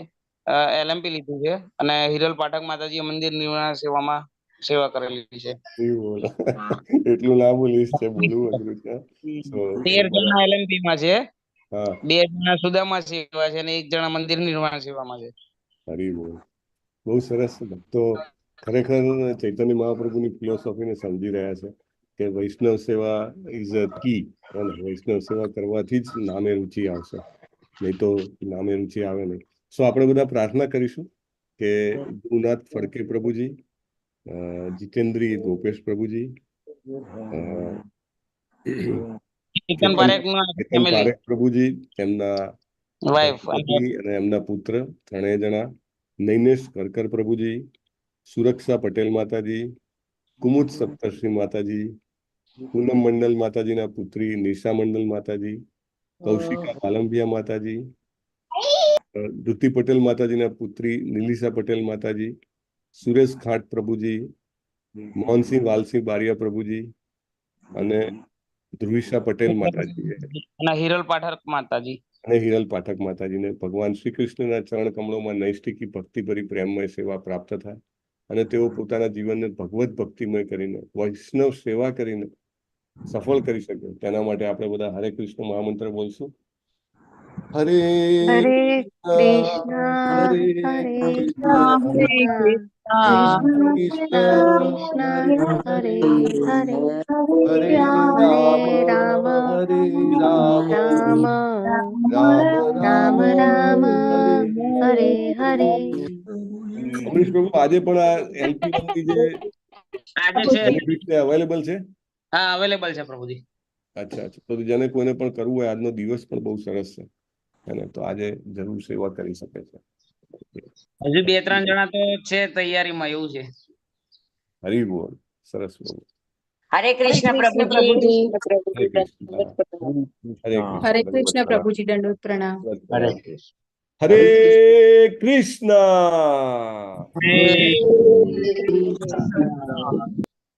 S4: એલએમપી લીધું છે અને હિરલ પાઠક માતાજી મંદિર નિર્માણ સેવામાં સેવા કરેલી છે.
S1: એટલું લાંબુ લિસ્ટ છે, બોલવું અઘરું છે.
S4: 13 જણા એલએમપી માં છે,
S1: હા
S4: 2 જણા સુદામા સેવા છે અને 1 જણા મંદિર નિર્માણ સેવામાં છે.
S1: હરી બોલ. બહુ સરસ. ભક્તો ખરેખર ચૈતન્ય મહાપ્રભુની ફિલોસોફીને સમજી રહ્યા છે કે વૈષ્ણવ સેવા ઇઝ અ કી, અને વૈષ્ણવ સેવા કરવાથી જ નામે રુચિ આવશે, નહીં તો નામે રુચિ આવે નહીં. સો આપણે બધા પ્રાર્થના કરીશું કે ગુરુનાથ ફડકે પ્રભુજી, જીતેન્દ્રી ગોપેશ પ્રભુજી,
S4: કેતન પારેખ
S1: કેતન પારેખ પ્રભુજી, તેમના
S4: વાઇફ
S1: પત્ની અને એમના પુત્ર ત્રણેય જણા, નૈનેશ કરકર પ્રભુજી, સુરક્ષા પટેલ માતાજી, કુમુદ સપ્તર્ષિ માતાજી, પૂનમ મંડલ માતાજીના પુત્રી નિશા મંડલ માતાજી, કૌશિકા વાલંબિયા માતાજી, ધૃતિ પટેલ માતાજીના પુત્રી નિલિશા પટેલ માતાજી, સુરેશ ખાંટ પ્રભુજી, મોહનસિંહ વાલસિંહ બારિયા પ્રભુજી અને ધ્રુવિશા પટેલ માતાજી
S4: અને હિરલ પાઠક માતાજી
S1: અને હિરલ પાઠક માતાજીને ભગવાન શ્રી કૃષ્ણના ચરણ કમળોમાં નૈષ્ઠિકી ભક્તિભરી પ્રેમમય સેવા પ્રાપ્ત થાય અને તેઓ પોતાના જીવનને ભગવત ભક્તિમય કરીને વૈષ્ણવ સેવા કરીને સફળ કરી શકે. તેના માટે આપણે બધા હરે કૃષ્ણ મહામંત્ર બોલશું. હરે
S5: હરે કૃષ્ણ
S1: હરે
S5: હરે
S1: કૃષ્ણ
S5: હરે હરે
S1: હરે
S5: રામ
S1: રામ
S5: રામ રામ હરે હરે.
S1: અમરીશ પ્રભુ, આજે પણ આ એલપી ની જે
S4: આજે છે.
S1: બેનિફિટ છે અવેલેબલ છે?
S4: હા અવેલેબલ છે પ્રભુજી.
S1: અચ્છા અચ્છા. તો જેને કોઈને પણ કરવું હોય, આજનો દિવસ પણ બહુ સરસ છે અને તો આજે જરૂર સેવા કરી શકે છે.
S4: હજુ 2-3 જણા તો છે તૈયારીમાં, એવું છે.
S1: હરી બોલ. સરસ બોલ.
S5: હરે કૃષ્ણ પ્રભુજી.
S1: હરે કૃષ્ણ.
S6: હરે કૃષ્ણ પ્રભુજી. દંડવત પ્રણામ.
S2: હરે કૃષ્ણ.
S1: હરે કૃષ્ણ.
S4: હરે
S5: હરે કૃષ્ણ.